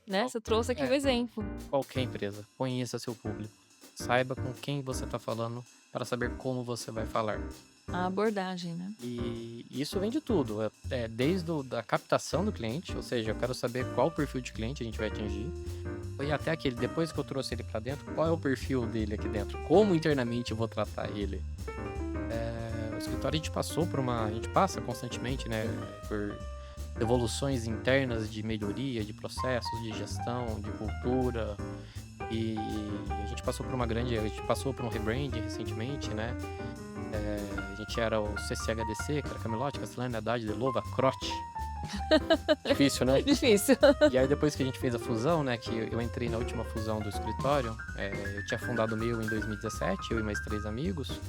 né? Qual- Você trouxe aqui é. o exemplo. Qualquer empresa, conheça seu público. Saiba com quem você está falando para saber como você vai falar. A abordagem, né? E isso vem de tudo, desde a captação do cliente, ou seja, eu quero saber qual perfil de cliente a gente vai atingir, e até aquele, depois que eu trouxe ele para dentro, qual é o perfil dele aqui dentro, como internamente eu vou tratar ele. O escritório a gente passa constantemente, né, por evoluções internas de melhoria, de processos, de gestão, de cultura, e a gente passou por um rebranding recentemente, né? A gente era o CCHDC, que era Camelote, Castellani, Haddad, Delova, Crote. Difícil, né? Difícil. E aí depois que a gente fez a fusão, né, que eu entrei na última fusão do escritório, eu tinha fundado o meu em 2017, eu e mais 3 amigos,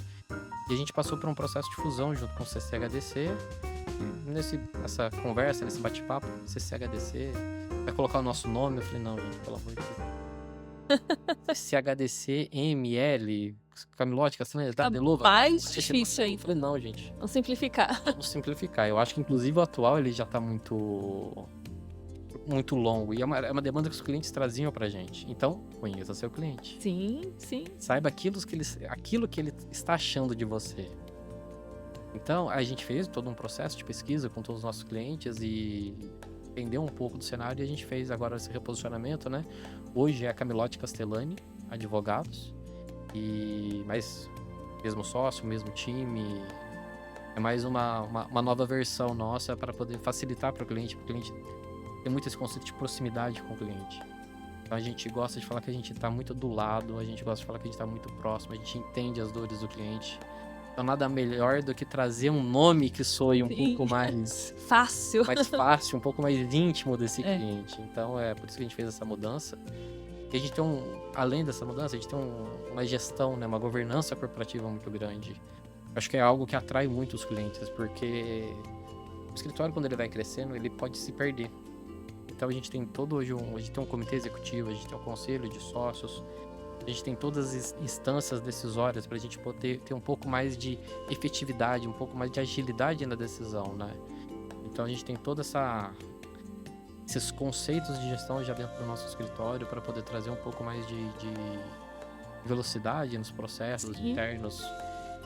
e a gente passou por um processo de fusão junto com o CCHDC. Nessa conversa, nesse bate-papo, CCHDC, vai colocar o nosso nome? Eu falei, não, gente, pelo amor de Deus. CCHDC, ML, Camilote, Castanha, Delova. Mais difícil Eu ainda. falei, não, gente, Vamos simplificar. vamos simplificar. Eu acho que, inclusive, o atual, ele já tá muito longo. E é uma demanda que os clientes traziam pra gente. Então, conheça seu cliente. Sim, sim. Saiba aquilo que ele está achando de você. Então, a gente fez todo um processo de pesquisa com todos os nossos clientes e entendeu um pouco do cenário, e a gente fez agora esse reposicionamento, né? Hoje é a Camilote Castellani, advogados, mas mesmo sócio, mesmo time, é mais uma nova versão nossa para poder facilitar para o cliente tem muito esse conceito de proximidade com o cliente. Então a gente gosta de falar que a gente está muito do lado, a gente gosta de falar que a gente está muito próximo, a gente entende as dores do cliente. Então nada melhor do que trazer um nome que soe um pouco mais fácil, um pouco mais íntimo desse cliente. Então é por isso que a gente fez essa mudança. E a gente tem além dessa mudança, a gente tem uma gestão, né, uma governança corporativa muito grande. Acho que é algo que atrai muito os clientes, porque o escritório, quando ele vai crescendo, ele pode se perder. Então a gente tem a gente tem um comitê executivo, a gente tem um conselho de sócios, a gente tem todas as instâncias decisórias para a gente poder ter um pouco mais de efetividade, um pouco mais de agilidade na decisão, né? Então a gente tem esses conceitos de gestão já dentro do nosso escritório para poder trazer um pouco mais de velocidade nos processos internos.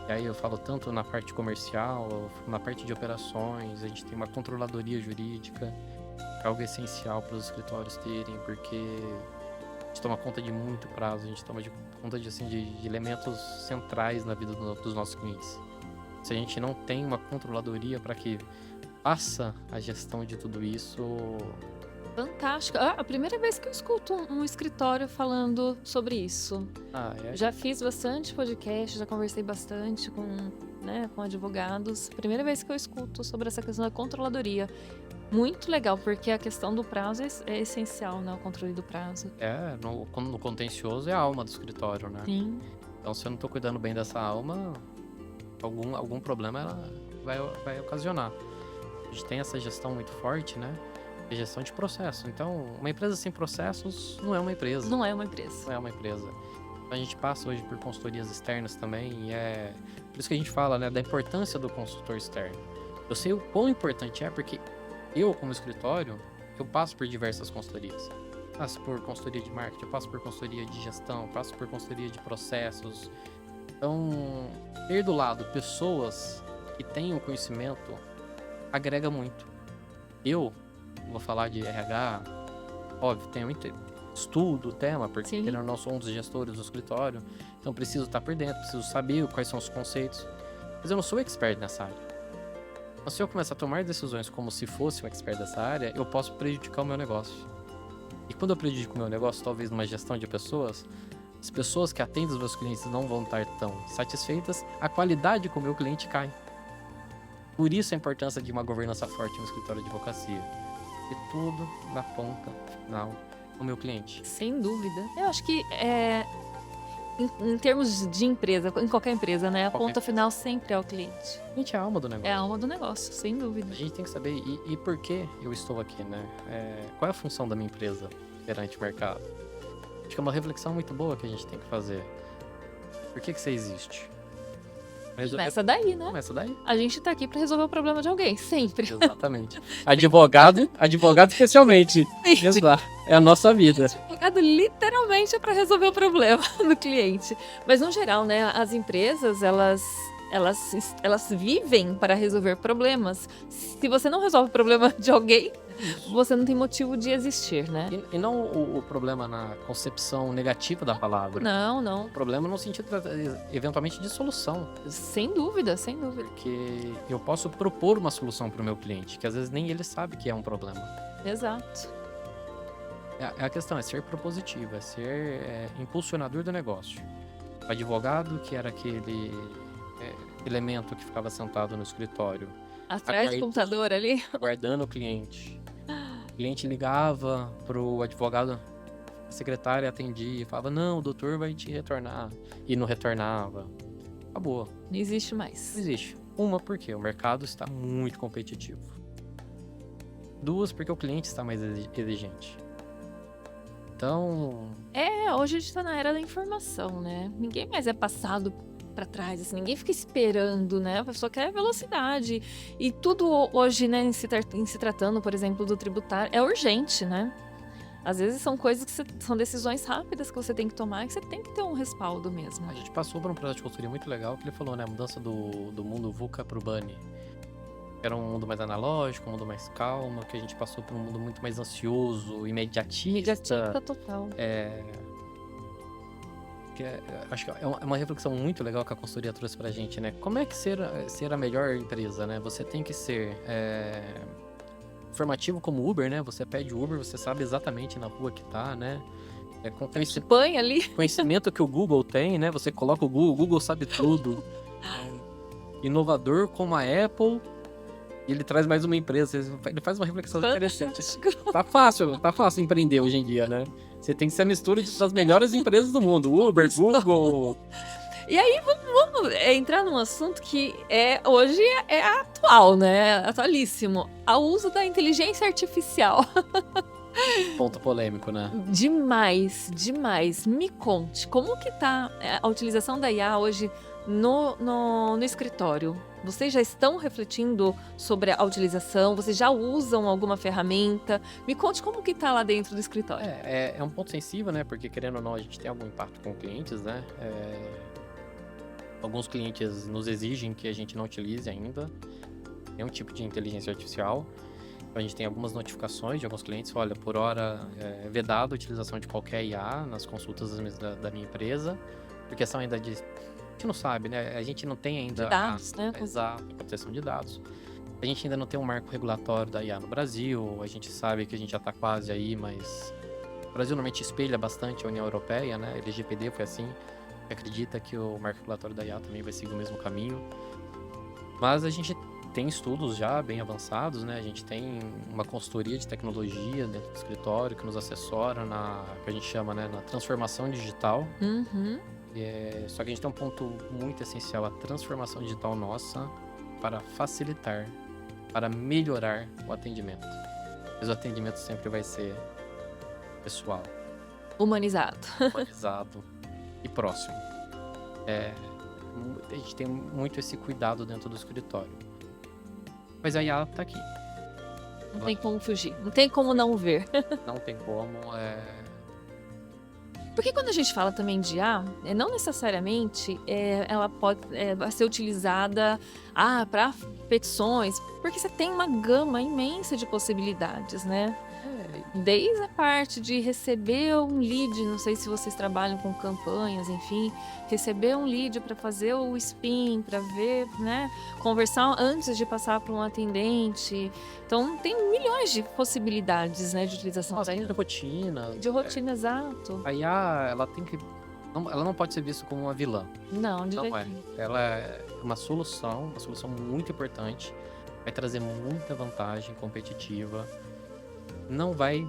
E aí eu falo tanto na parte comercial, na parte de operações, a gente tem uma controladoria jurídica, que é algo essencial para os escritórios terem, porque a gente toma conta de muito prazo, a gente toma conta de elementos centrais na vida dos nossos clientes. Se a gente não tem uma controladoria para que faça a gestão de tudo isso... Fantástico. A primeira vez que eu escuto um escritório falando sobre isso. Já fiz bastante podcast, já conversei bastante com advogados. Primeira vez que eu escuto sobre essa questão da controladoria. Muito legal, porque a questão do prazo é essencial, né? O controle do prazo. No contencioso é a alma do escritório, né? Sim. Então, se eu não tô cuidando bem dessa alma, algum problema ela vai ocasionar. A gente tem essa gestão muito forte, né? A gestão de processo. Então, uma empresa sem processos não é uma empresa. Não é uma empresa. Não é uma empresa. Então, a gente passa hoje por consultorias externas também, e por isso que a gente fala, né, da importância do consultor externo. Eu sei o quão importante é, porque eu, como escritório, eu passo por diversas consultorias. Passo por consultoria de marketing, eu passo por consultoria de gestão, passo por consultoria de processos. Então, ter do lado pessoas que tenham conhecimento agrega muito. Eu vou falar de RH, óbvio, tenho estudo o tema, porque eu não sou um dos gestores do escritório, então preciso estar por dentro, preciso saber quais são os conceitos, mas eu não sou expert nessa área. Então, se eu começar a tomar decisões como se fosse um expert dessa área, eu posso prejudicar o meu negócio. E quando eu prejudico o meu negócio, talvez numa gestão de pessoas, as pessoas que atendem os meus clientes não vão estar tão satisfeitas, a qualidade com o meu cliente cai. Por isso a importância de uma governança forte no escritório de advocacia. E tudo na ponta final do meu cliente. Sem dúvida. Eu acho que em termos de empresa, em qualquer empresa, né? A Qualquer ponta final sempre é o cliente. A gente é a alma do É negócio. a alma do negócio, sem dúvida. A gente tem que saber e por que eu estou aqui, né? Qual é a função da minha empresa perante o mercado? Acho que é uma reflexão muito boa que a gente tem que fazer. Por que você existe? Começa daí, né? Começa daí. A gente tá aqui pra resolver o problema de alguém, sempre. Exatamente. Advogado especialmente. Exato. É a nossa vida. Advogado literalmente é para resolver o problema do cliente. Mas no geral, né, as empresas, elas vivem para resolver problemas. Se você não resolve o problema de alguém, você não tem motivo de existir, né? E não o problema na concepção negativa da palavra. Não, não. O problema no sentido, eventualmente, de solução. Sem dúvida, sem dúvida. Porque eu posso propor uma solução para o meu cliente, que às vezes nem ele sabe que é um problema. Exato. A questão é ser propositivo, é ser impulsionador do negócio. O advogado, que era aquele elemento que ficava sentado no escritório, Atrás do computador ali. aguardando o cliente. O cliente ligava pro advogado, a secretária atendia e falava, não, o doutor vai te retornar. E não retornava. Acabou. Não existe mais. Não existe. Uma, porque o mercado está muito competitivo. Duas, porque o cliente está mais exigente. Então, Hoje a gente tá na era da informação, né? Ninguém mais é passado pra trás, assim, ninguém fica esperando, né? A pessoa quer velocidade. E tudo hoje, né, em se tratando, por exemplo, do tributário, é urgente, né? Às vezes são coisas que são decisões rápidas que você tem que tomar e que você tem que ter um respaldo mesmo. a gente passou por um projeto de consultoria muito legal que ele falou, né? A mudança do mundo VUCA pro BANI. Era um mundo mais analógico, um mundo mais calmo, que a gente passou por um mundo muito mais ansioso, imediatista. Imediatista total. Acho que é uma reflexão muito legal que a consultoria trouxe pra gente, né? Como é que ser a melhor empresa, né? Você tem que ser informativo como Uber, né? Você pede Uber, você sabe exatamente na rua que tá, né? Com Põe ali. conhecimento que o Google tem, né? Você coloca o Google sabe tudo. Inovador como a Apple, e ele traz mais uma empresa. Ele faz uma reflexão interessante. Tá fácil empreender hoje em dia, né? Você tem que ser a mistura das melhores empresas do mundo. Uber, Google. E aí, vamos entrar num assunto que hoje é atual, né? Atualíssimo. O uso da inteligência artificial. Ponto polêmico, né? Demais, demais. Me conte, como que tá a utilização da IA hoje no escritório? Vocês já estão refletindo sobre a utilização? Vocês já usam alguma ferramenta? Me conte como que tá lá dentro do escritório. É um ponto sensível, né? Porque, querendo ou não, a gente tem algum impacto com clientes, né? Alguns clientes nos exigem que a gente não utilize ainda. É um tipo de inteligência artificial. A gente tem algumas notificações de alguns clientes. Olha, por hora é vedado a utilização de qualquer IA nas consultas da minha empresa. Por questão ainda de... A gente não sabe, né? A gente não tem ainda... De dados, né? Exato, proteção de dados. A gente ainda não tem um marco regulatório da IA no Brasil. A gente sabe que a gente já está quase aí, mas... O Brasil normalmente espelha bastante a União Europeia, né? A LGPD foi assim. Acredita que o marco regulatório da IA também vai seguir o mesmo caminho. Mas a gente tem estudos já bem avançados, né? A gente tem uma consultoria de tecnologia dentro do escritório que nos assessora que a gente chama, né, na transformação digital. Uhum. Só que a gente tem um ponto muito essencial, a transformação digital nossa para facilitar, para melhorar o atendimento. Mas o atendimento sempre vai ser pessoal, Humanizado. humanizado e próximo. A gente tem muito esse cuidado dentro do escritório. Mas a IA tá aqui. Não tem como fugir. Não tem como não ver. Não tem como. Porque quando a gente fala também de IA, não necessariamente ela pode vai ser utilizada para petições, porque você tem uma gama imensa de possibilidades, né? Desde a parte de receber um lead, não sei se vocês trabalham com campanhas, enfim, receber um lead para fazer o spin, para ver, né, conversar antes de passar para um atendente. Então tem milhões de possibilidades, né, de utilização Nossa, de rotina. de rotina, exato. A IA, ela não pode ser vista como uma vilã. Não, de Não jeito é. nenhum. Ela é uma solução muito importante. Vai trazer muita vantagem competitiva. Não vai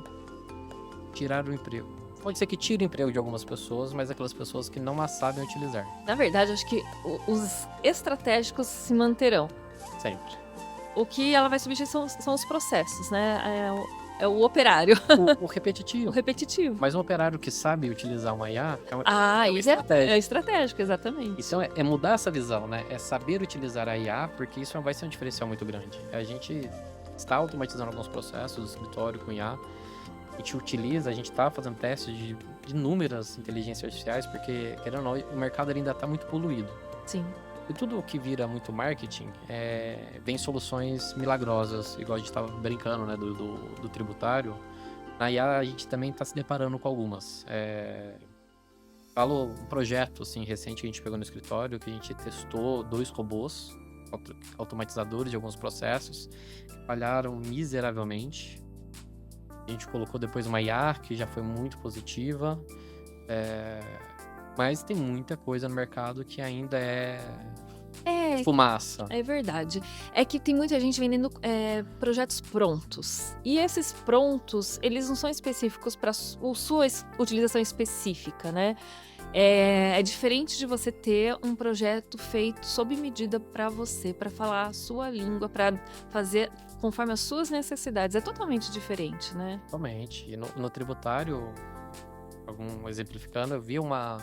tirar o emprego. pode ser que tire o emprego de algumas pessoas, mas aquelas pessoas que não a sabem utilizar. Na verdade, acho que os estratégicos se manterão. Sempre. O que ela vai substituir são os processos, né? É o operário, O repetitivo. o repetitivo. Mas um operário que sabe utilizar uma IA Isso estratégico. é estratégico, exatamente. Isso é mudar essa visão, né? É saber utilizar a IA, porque isso vai ser um diferencial muito grande. A gente está automatizando alguns processos do escritório com IA. A gente utiliza, a gente está fazendo testes de inúmeras inteligências artificiais, porque, querendo ou não, o mercado ainda está muito poluído. Sim. E tudo o que vira muito marketing, vem soluções milagrosas, igual a gente estava brincando, né, do tributário. Na IA a gente também está se deparando com algumas. Falo um projeto assim, recente que a gente pegou no escritório, que a gente testou 2 robôs automatizadores de alguns processos, que falharam miseravelmente. A gente colocou depois uma IA, que já foi muito positiva. Mas tem muita coisa no mercado que ainda é fumaça. É verdade. É que tem muita gente vendendo projetos prontos. E esses prontos, eles não são específicos para sua utilização específica, né? É diferente de você ter um projeto feito sob medida para você, para falar a sua língua, para fazer conforme as suas necessidades. É totalmente diferente, né? Totalmente. E no tributário, exemplificando, eu vi uma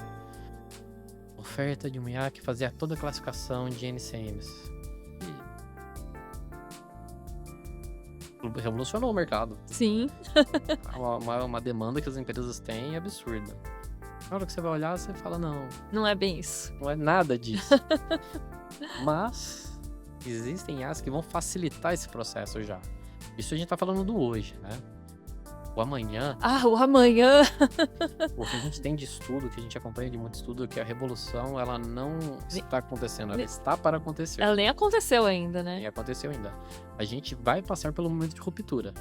oferta de uma IA que fazia toda a classificação de NCMs. E revolucionou o mercado. Sim. Uma demanda que as empresas têm é absurda. Na hora que você vai olhar, você fala, não é bem isso. Não é nada disso. Mas existem IAs que vão facilitar esse processo já. Isso a gente tá falando do hoje, né? O amanhã... o amanhã... O que a gente tem de estudo, que a gente acompanha de muito estudo, é que a revolução, ela não está acontecendo, ela está para acontecer. Ela nem aconteceu ainda, né? Nem aconteceu ainda. A gente vai passar pelo momento de ruptura.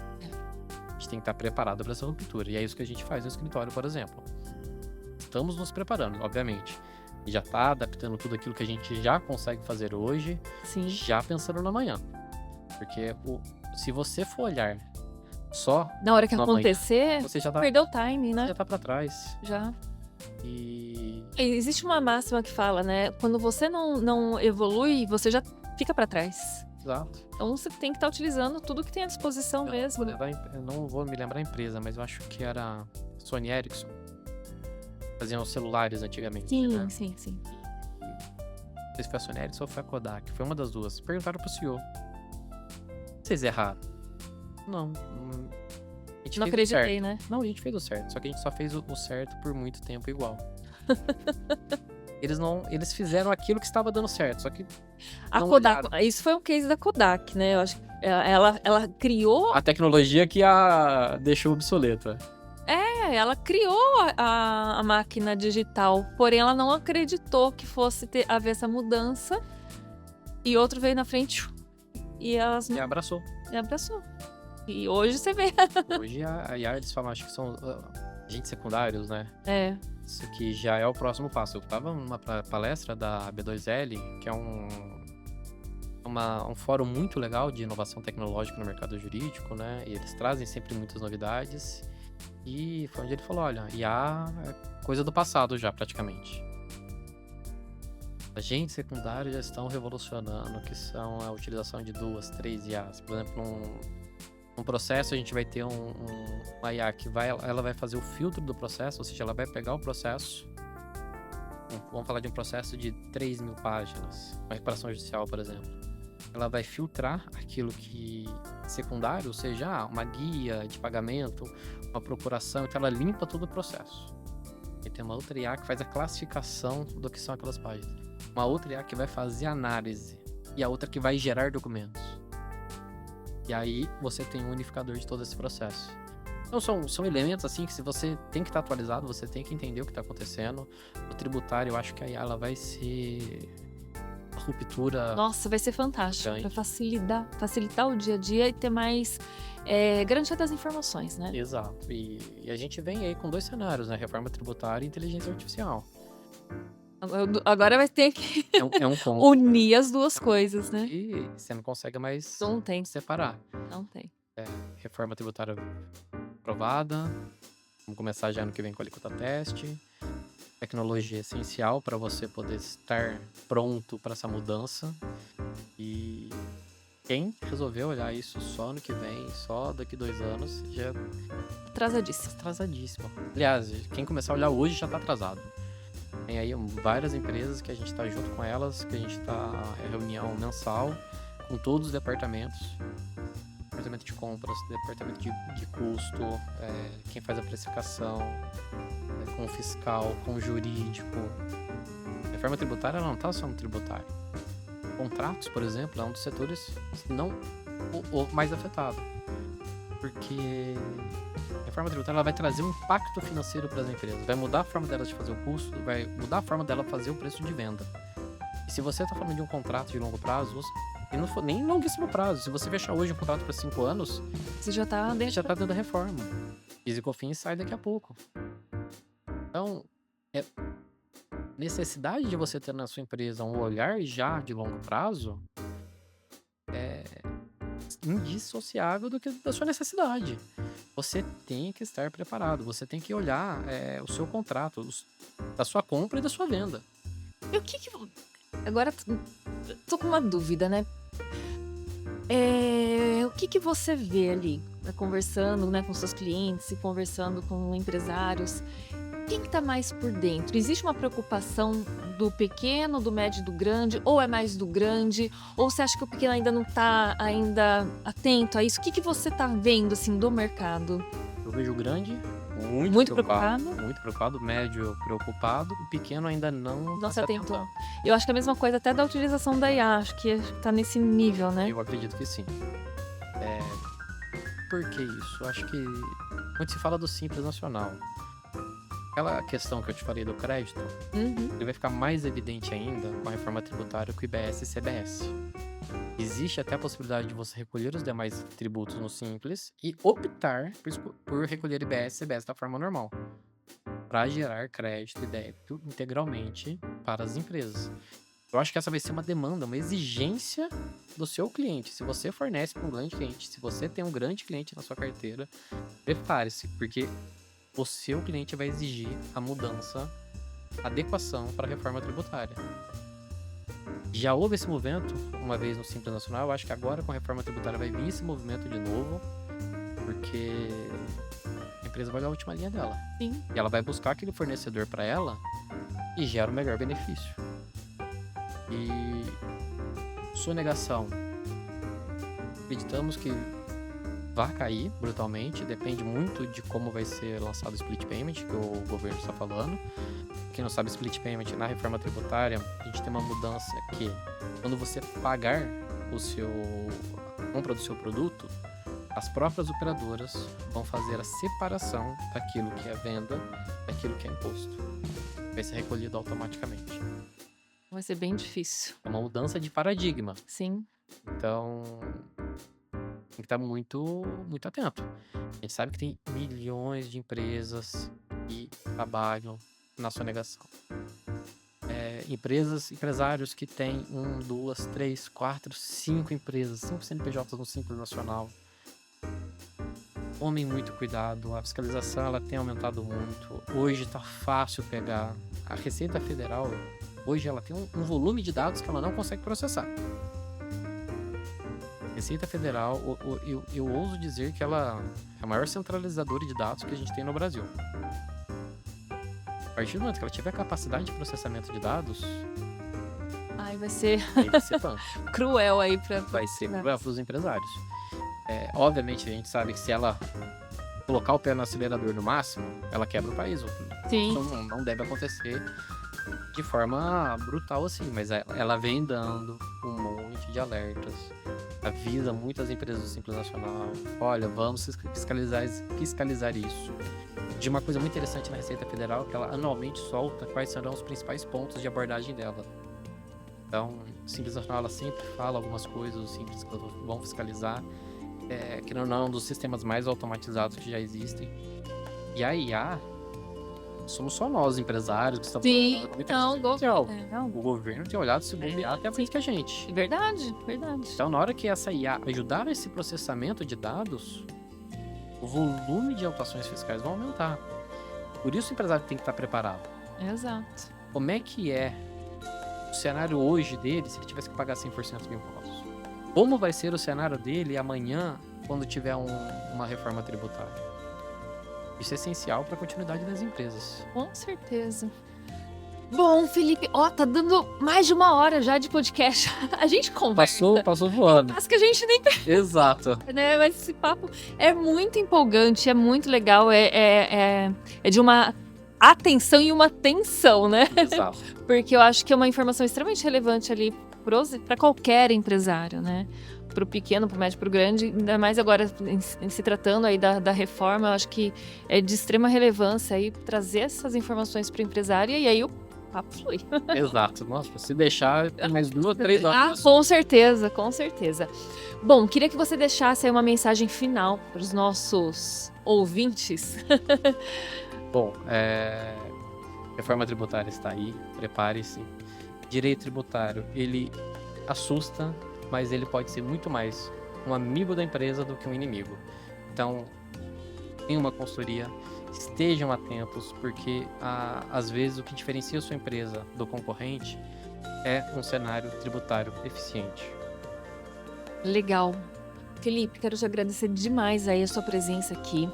A gente tem que estar preparado para essa ruptura. E é isso que a gente faz no escritório, por exemplo. Estamos nos preparando, obviamente. E já está adaptando tudo aquilo que a gente já consegue fazer hoje, Sim. já pensando no amanhã. Porque se você for olhar só na hora que acontecer, você já perdeu o time, né? Já tá para trás. Já. E existe uma máxima que fala, né? Quando você não evolui, você já fica para trás. Exato. Então você tem que estar utilizando tudo que tem à disposição mesmo. Eu não vou me lembrar a empresa, mas eu acho que era Sony Ericsson. Faziam os celulares antigamente. Sim, né? sim. Não sei se foi a Sony Ericsson ou foi a Kodak. Foi uma das duas. Perguntaram pro CEO. Vocês erraram? Não. A gente não fez acreditei, né? Não, a gente fez o certo. Só que a gente só fez o certo por muito tempo igual. Eles fizeram aquilo que estava dando certo, só que a Kodak, isso foi um case da Kodak, né? Eu acho que ela criou a tecnologia que a deixou obsoleta. Ela criou a máquina digital, porém ela não acreditou que fosse haver essa mudança. E outro veio na frente e abraçou. E hoje você vê. Hoje a IA, eles falam, acho que são agentes secundários, né? Isso aqui já é o próximo passo. Eu estava numa palestra da B2L, que é um fórum muito legal de inovação tecnológica no mercado jurídico, né? E eles trazem sempre muitas novidades. E foi onde ele falou, olha, IA é coisa do passado já, praticamente. Agentes secundários já estão revolucionando, que são a utilização de 2, 3 IAs. Por exemplo, num processo a gente vai ter uma IA que ela vai fazer o filtro do processo, ou seja, ela vai pegar o processo. Vamos falar de um processo de 3.000 páginas, uma recuperação judicial, por exemplo. Ela vai filtrar aquilo que é secundário, ou seja, uma guia de pagamento, uma procuração, então ela limpa todo o processo. E tem uma outra IA que faz a classificação do que são aquelas páginas. Uma outra IA que vai fazer análise. E a outra que vai gerar documentos. E aí você tem um unificador de todo esse processo. Então são elementos assim que se você tem que estar atualizado, você tem que entender o que está acontecendo. O tributário, eu acho que a IA ela vai ser a ruptura. Nossa, vai ser fantástico. Vai facilitar o dia a dia e ter mais garantia das informações, né? Exato. E a gente vem aí com 2 cenários, né? Reforma tributária e inteligência artificial. Agora vai ter que unir as duas coisas, né? E você não consegue mais não tem. separar. Não tem. Reforma tributária aprovada, Vamos começar já ano que vem com a alíquota teste. Tecnologia essencial para você poder estar pronto para essa mudança. E quem resolver olhar isso só ano que vem, só daqui 2 anos, já Atrasadíssimo. atrasadíssimo. Aliás, quem começar a olhar hoje já tá atrasado. Tem aí várias empresas que a gente tá junto com elas, que a gente tá em reunião mensal com todos os departamentos. Departamento de compras, departamento de custo, quem faz a precificação, com o fiscal, com o jurídico. A reforma tributária ela não tá só no tributário. Contratos, por exemplo, é um dos setores não o mais afetado. Porque a reforma tributária ela vai trazer um impacto financeiro para as empresas. Vai mudar a forma delas de fazer o custo, vai mudar a forma dela fazer o preço de venda. E se você está falando de um contrato de longo prazo, e não for nem longuíssimo prazo, se você fechar hoje um contrato para 5 anos, Você já tá você dentro. já está dentro da reforma. PIS e COFINS sai daqui a pouco. Então, é necessidade de você ter na sua empresa um olhar já de longo prazo é indissociável da sua necessidade. Você tem que estar preparado, você tem que olhar o seu contrato, da sua compra e da sua venda. E o que que... Agora, tô com uma dúvida, né? O que que você vê ali, conversando, né, com seus clientes e conversando com empresários? Quem que tá mais por dentro? Existe uma preocupação do pequeno, do médio e do grande? Ou é mais do grande? Ou você acha que o pequeno ainda não tá atento a isso? O que que você tá vendo, assim, do mercado? Eu vejo o grande Muito preocupado? muito preocupado, médio preocupado, o pequeno ainda não Não tá se atentou. atentando. Eu acho que é a mesma coisa até da utilização da IA. Acho que tá nesse nível, né? Eu acredito que sim. Por que isso? Eu acho que muito se fala do Simples Nacional. Aquela questão que eu te falei do crédito, Uhum. ele vai ficar mais evidente ainda com a reforma tributária com o IBS e CBS. Existe até a possibilidade de você recolher os demais tributos no Simples e optar por recolher IBS e CBS da forma normal, para gerar crédito e débito integralmente para as empresas. Eu acho que essa vai ser uma demanda, uma exigência do seu cliente. Se você fornece para um grande cliente, se você tem um grande cliente na sua carteira, prepare-se, porque o seu cliente vai exigir a mudança, a adequação para a reforma tributária. Já houve esse movimento uma vez no Simples Nacional, eu acho que agora com a reforma tributária vai vir esse movimento de novo, porque a empresa vai olhar a última linha dela. Sim. E ela vai buscar aquele fornecedor para ela e gera o melhor benefício. E sonegação, acreditamos que vai cair brutalmente, depende muito de como vai ser lançado o split payment, que o governo está falando. Quem não sabe, split payment na reforma tributária, a gente tem uma mudança que quando você pagar a compra do seu produto, as próprias operadoras vão fazer a separação daquilo que é venda, daquilo que é imposto. Vai ser recolhido automaticamente. Vai ser bem difícil. É uma mudança de paradigma. Sim. Então, tem que estar muito, muito atento. A gente sabe que tem milhões de empresas que trabalham na sonegação. Empresários que têm 1, 2, 3, 4, 5 empresas, 5 CNPJs no Simples Nacional. Tomem muito cuidado, a fiscalização ela tem aumentado muito. Hoje está fácil pegar. A Receita Federal, hoje ela tem um volume de dados que ela não consegue processar. Receita Federal, eu ouso dizer que ela é a maior centralizadora de dados que a gente tem no Brasil. A partir do momento que ela tiver capacidade de processamento de dados, Ai, vai ser aí vai ser punk. cruel aí pra... Vai ser para os empresários. Obviamente, a gente sabe que se ela colocar o pé no acelerador no máximo, ela quebra o país. Sim. Isso não deve acontecer de forma brutal assim, mas ela vem dando um monte de alertas, avisa muitas empresas do Simples Nacional, olha, vamos fiscalizar isso. De uma coisa muito interessante na Receita Federal, que ela anualmente solta quais serão os principais pontos de abordagem dela. Então, o Simples Nacional ela sempre fala algumas coisas, os Simples que vão fiscalizar, que não é um dos sistemas mais automatizados que já existem. E a IA, somos só nós, empresários, que estamos... Sim, não, o governo tem olhado se bobear até mais que a gente. Verdade, verdade. Então, na hora que essa IA ajudar nesse processamento de dados, o volume de autuações fiscais vai aumentar. Por isso o empresário tem que estar preparado. Exato. Como é que é o cenário hoje dele se ele tivesse que pagar 100% de impostos? Como vai ser o cenário dele amanhã quando tiver uma reforma tributária? Isso é essencial para a continuidade das empresas. Com certeza. Bom, Felipe, tá dando mais de 1 hora já de podcast. A gente conversa. Passou voando. Mas que a gente nem Exato. né? Mas esse papo é muito empolgante, é muito legal, é de uma atenção e uma tensão, né? Exato. Porque eu acho que é uma informação extremamente relevante ali para qualquer empresário, né? Para o pequeno, para o médio, para o grande, ainda mais agora em se tratando aí da reforma, eu acho que é de extrema relevância aí trazer essas informações para o empresário e aí o papo flui. Exato. Nossa, se deixar, tem mais 2 ou 3 horas. Com certeza, com certeza. Bom, queria que você deixasse aí uma mensagem final para os nossos ouvintes. Bom, reforma tributária está aí, prepare-se. Direito tributário, ele assusta, mas ele pode ser muito mais um amigo da empresa do que um inimigo. Então, tenha uma consultoria, estejam atentos, porque às vezes o que diferencia a sua empresa do concorrente é um cenário tributário eficiente. Legal. Felipe, quero te agradecer demais aí a sua presença aqui.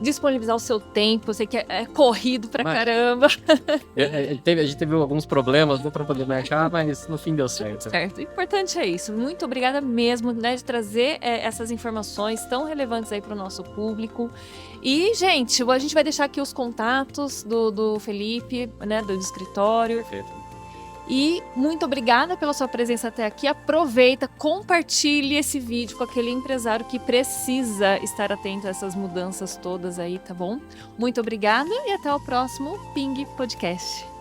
Disponibilizar o seu tempo, eu sei que é corrido pra caramba. A gente teve alguns problemas, deu pra poder marcar, mas no fim deu certo. Certo, o importante é isso. Muito obrigada mesmo, né, de trazer essas informações tão relevantes aí para o nosso público. E, gente, a gente vai deixar aqui os contatos do Felipe, né, do escritório. Perfeito. E muito obrigada pela sua presença até aqui. Aproveita, compartilhe esse vídeo com aquele empresário que precisa estar atento a essas mudanças todas aí, tá bom? Muito obrigada e até o próximo Ping Podcast.